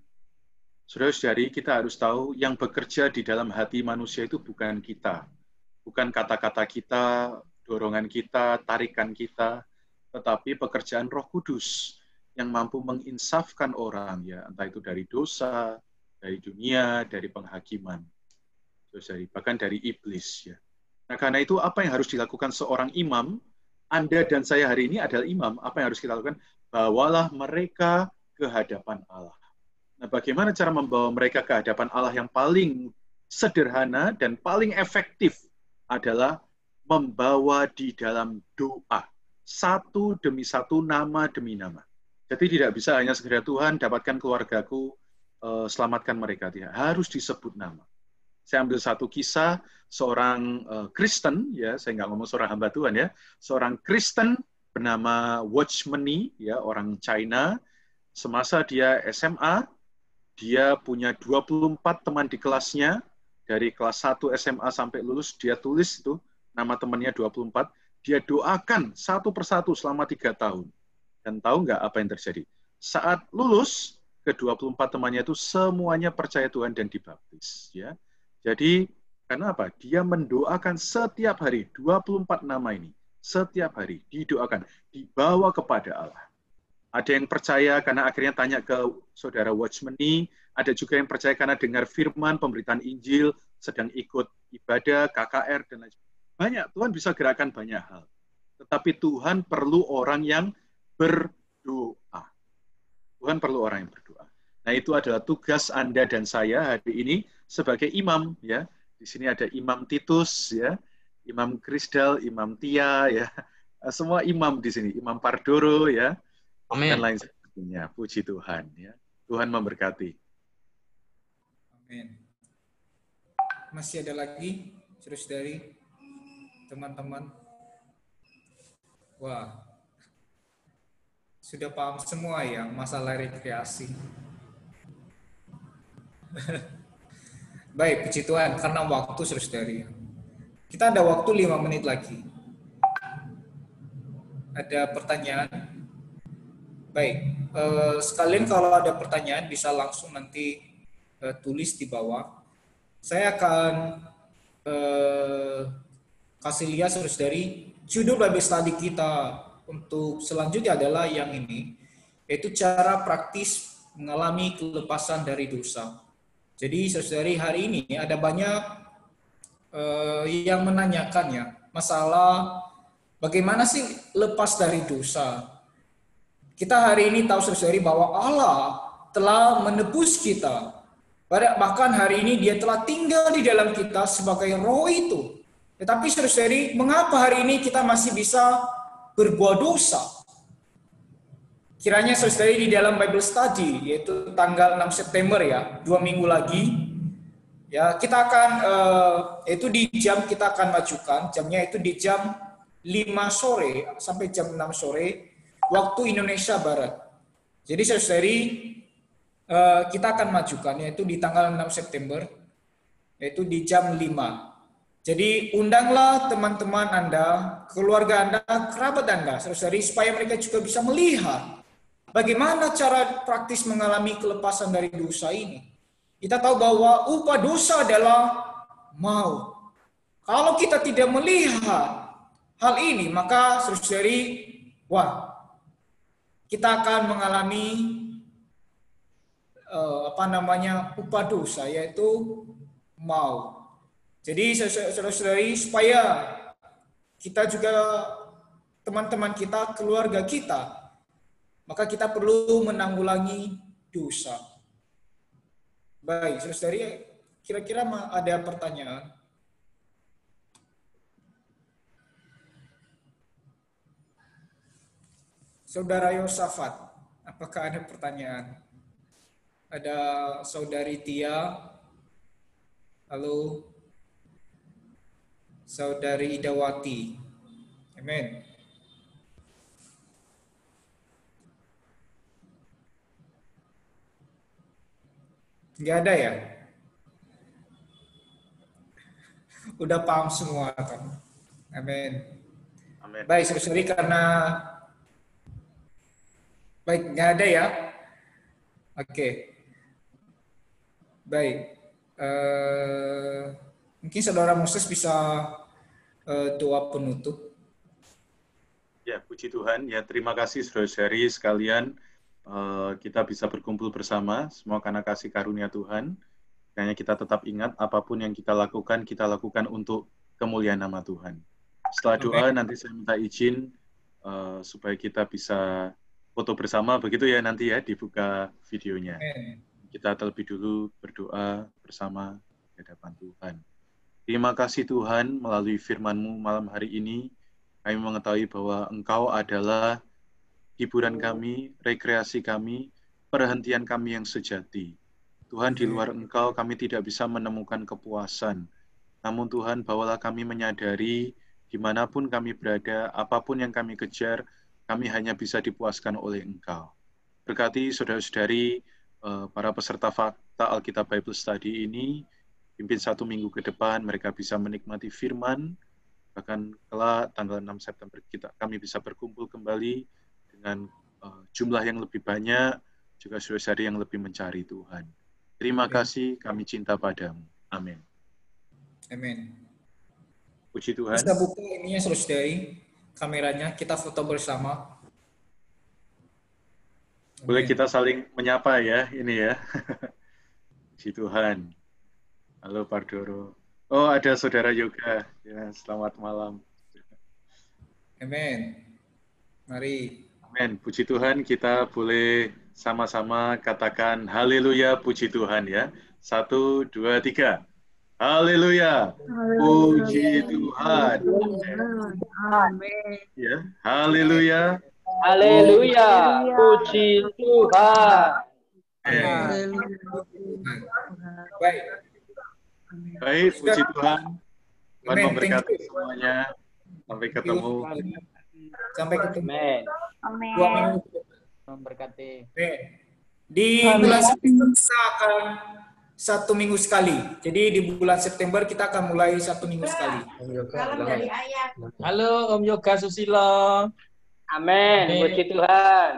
Saudara-saudari, kita harus tahu yang bekerja di dalam hati manusia itu bukan kita. Bukan kata-kata kita, dorongan kita, tarikan kita, tetapi pekerjaan Roh Kudus yang mampu menginsafkan orang, ya, entah itu dari dosa, dari dunia, dari penghakiman, bahkan dari iblis. Ya. Nah, karena itu apa yang harus dilakukan seorang imam? Anda dan saya hari ini adalah imam. Apa yang harus kita lakukan? Bawalah mereka ke hadapan Allah. Nah, bagaimana cara membawa mereka ke hadapan Allah yang paling sederhana dan paling efektif adalah membawa di dalam doa. Satu demi satu, nama demi nama. Jadi tidak bisa hanya segera Tuhan dapatkan keluargaku, selamatkan mereka. Tidak. Harus disebut nama. Saya ambil satu kisah seorang Kristen, ya, saya nggak ngomong seorang hamba Tuhan ya, seorang Kristen bernama Watchmeni, ya, orang China. Semasa dia SMA, dia punya 24 teman di kelasnya, dari kelas 1 SMA sampai lulus, dia tulis itu nama temannya 24, dia doakan satu persatu selama 3 tahun. Dan tahu nggak apa yang terjadi? Saat lulus, ke-24 temannya itu semuanya percaya Tuhan dan dibaptis. Ya. Jadi, karena apa? Dia mendoakan setiap hari, 24 nama ini. Setiap hari didoakan, dibawa kepada Allah. Ada yang percaya karena akhirnya tanya ke saudara Watchmeni, ada juga yang percaya karena dengar firman, pemberitaan Injil, sedang ikut ibadah, KKR, dan lain sebagainya. Banyak, Tuhan bisa gerakan banyak hal. Tetapi Tuhan perlu orang yang berdoa. Tuhan perlu orang yang berdoa. Nah, itu adalah tugas Anda dan saya hari ini sebagai imam, ya. Di sini ada Imam Titus, ya, Imam Krisdal, Imam Tia, ya. Semua imam di sini, Imam Pardoro, ya. Amin. Dan lain sebagainya. Puji Tuhan, ya. Tuhan memberkati. Amin. Masih ada lagi, saudara-saudari, teman-teman? Wah, sudah paham semua ya masalah rekreasi. Baik, puji Tuhan, karena waktu saudara-saudari. Kita ada waktu 5 menit lagi. Ada pertanyaan? Baik, sekalian kalau ada pertanyaan bisa langsung nanti tulis di bawah. Saya akan kasih lihat saudara-saudari, judul Bible study kita untuk selanjutnya adalah yang ini, yaitu cara praktis mengalami kelepasan dari dosa. Jadi saudara-saudari, hari ini ada banyak yang menanyakan ya, masalah bagaimana sih lepas dari dosa. Kita hari ini tahu saudara-saudari bahwa Allah telah menebus kita. Bahkan hari ini dia telah tinggal di dalam kita sebagai roh itu. Tetapi saudara-saudari, mengapa hari ini kita masih bisa berbuat dosa? Kiranya saudara-saudari di dalam Bible study, yaitu tanggal 6 September ya, 2 minggu lagi, ya kita akan, itu di jam kita akan majukan, jamnya itu di jam 5 sore sampai jam 6 sore, waktu Indonesia Barat. Jadi saudara-saudari, kita akan majukan, yaitu di tanggal 6 September, yaitu di jam 5. Jadi undanglah teman-teman Anda, keluarga Anda, kerabat Anda, saudara-saudari, supaya mereka juga bisa melihat bagaimana cara praktis mengalami kelepasan dari dosa ini. Kita tahu bahwa upah dosa adalah maut. Kalau kita tidak melihat hal ini, maka saudara-saudari, kita akan mengalami upah dosa, yaitu maut. Jadi saudara-saudari, supaya kita juga, teman-teman kita, keluarga kita, maka kita perlu menanggulangi dosa. Baik, saudari, kira-kira ada pertanyaan? Saudara Yosafat, apakah ada pertanyaan? Ada saudari Tia, halo, saudari Idawati, amin. Nggak ada ya? Udah paham semua kan? Amin. Amin. Baik, saudari, karena baik, nggak ada ya? Oke. Baik. Mungkin saudara Moses bisa doa penutup. Ya, puji Tuhan. Ya, terima kasih saudara-saudari sekalian. Kita bisa berkumpul bersama, semua karena kasih karunia Tuhan. Hanya kita tetap ingat, apapun yang kita lakukan untuk kemuliaan nama Tuhan. Setelah doa, nanti saya minta izin supaya kita bisa foto bersama, begitu ya nanti ya, dibuka videonya. Amen. Kita terlebih dulu berdoa bersama di hadapan Tuhan. Terima kasih Tuhan, melalui firman-Mu malam hari ini, kami mengetahui bahwa Engkau adalah hiburan kami, rekreasi kami, perhentian kami yang sejati. Tuhan, di luar Engkau kami tidak bisa menemukan kepuasan. Namun Tuhan, bawalah kami menyadari dimanapun kami berada, apapun yang kami kejar, kami hanya bisa dipuaskan oleh Engkau. Berkati saudara-saudari, para peserta Fakta Alkitab Bible Study ini, pimpin 1 minggu ke depan, mereka bisa menikmati firman, bahkan kelak tanggal 6 September kami bisa berkumpul kembali dengan jumlah yang lebih banyak, juga saudara-saudari yang lebih mencari Tuhan. Terima kasih, kami cinta padamu. Amin. Amin. Puji Tuhan. Bisa buka ininya saudari, kameranya, kita foto bersama. Boleh kita saling menyapa ya, ini ya. Puji Tuhan. Halo Pardoro. Oh, ada saudara Yoga. Ya, selamat malam. Amin. Mari. Amin. Puji Tuhan, kita boleh sama-sama katakan haleluya, puji Tuhan ya. 1, 2, 3. Haleluya. Puji Tuhan. Amin. Ya, haleluya. Haleluya, puji Tuhan. Amin. Baik. Baik, puji Tuhan. Tuhan Amin. memberkati semuanya. Sampai ketemu. Sampai ketemu. Amin. 2 minggu. Memberkati. Amin. Di bulan September kita akan 1 minggu sekali. Jadi di bulan September kita akan mulai 1 minggu sekali. Halo Om Yoga Susilo. Amin, puji Tuhan.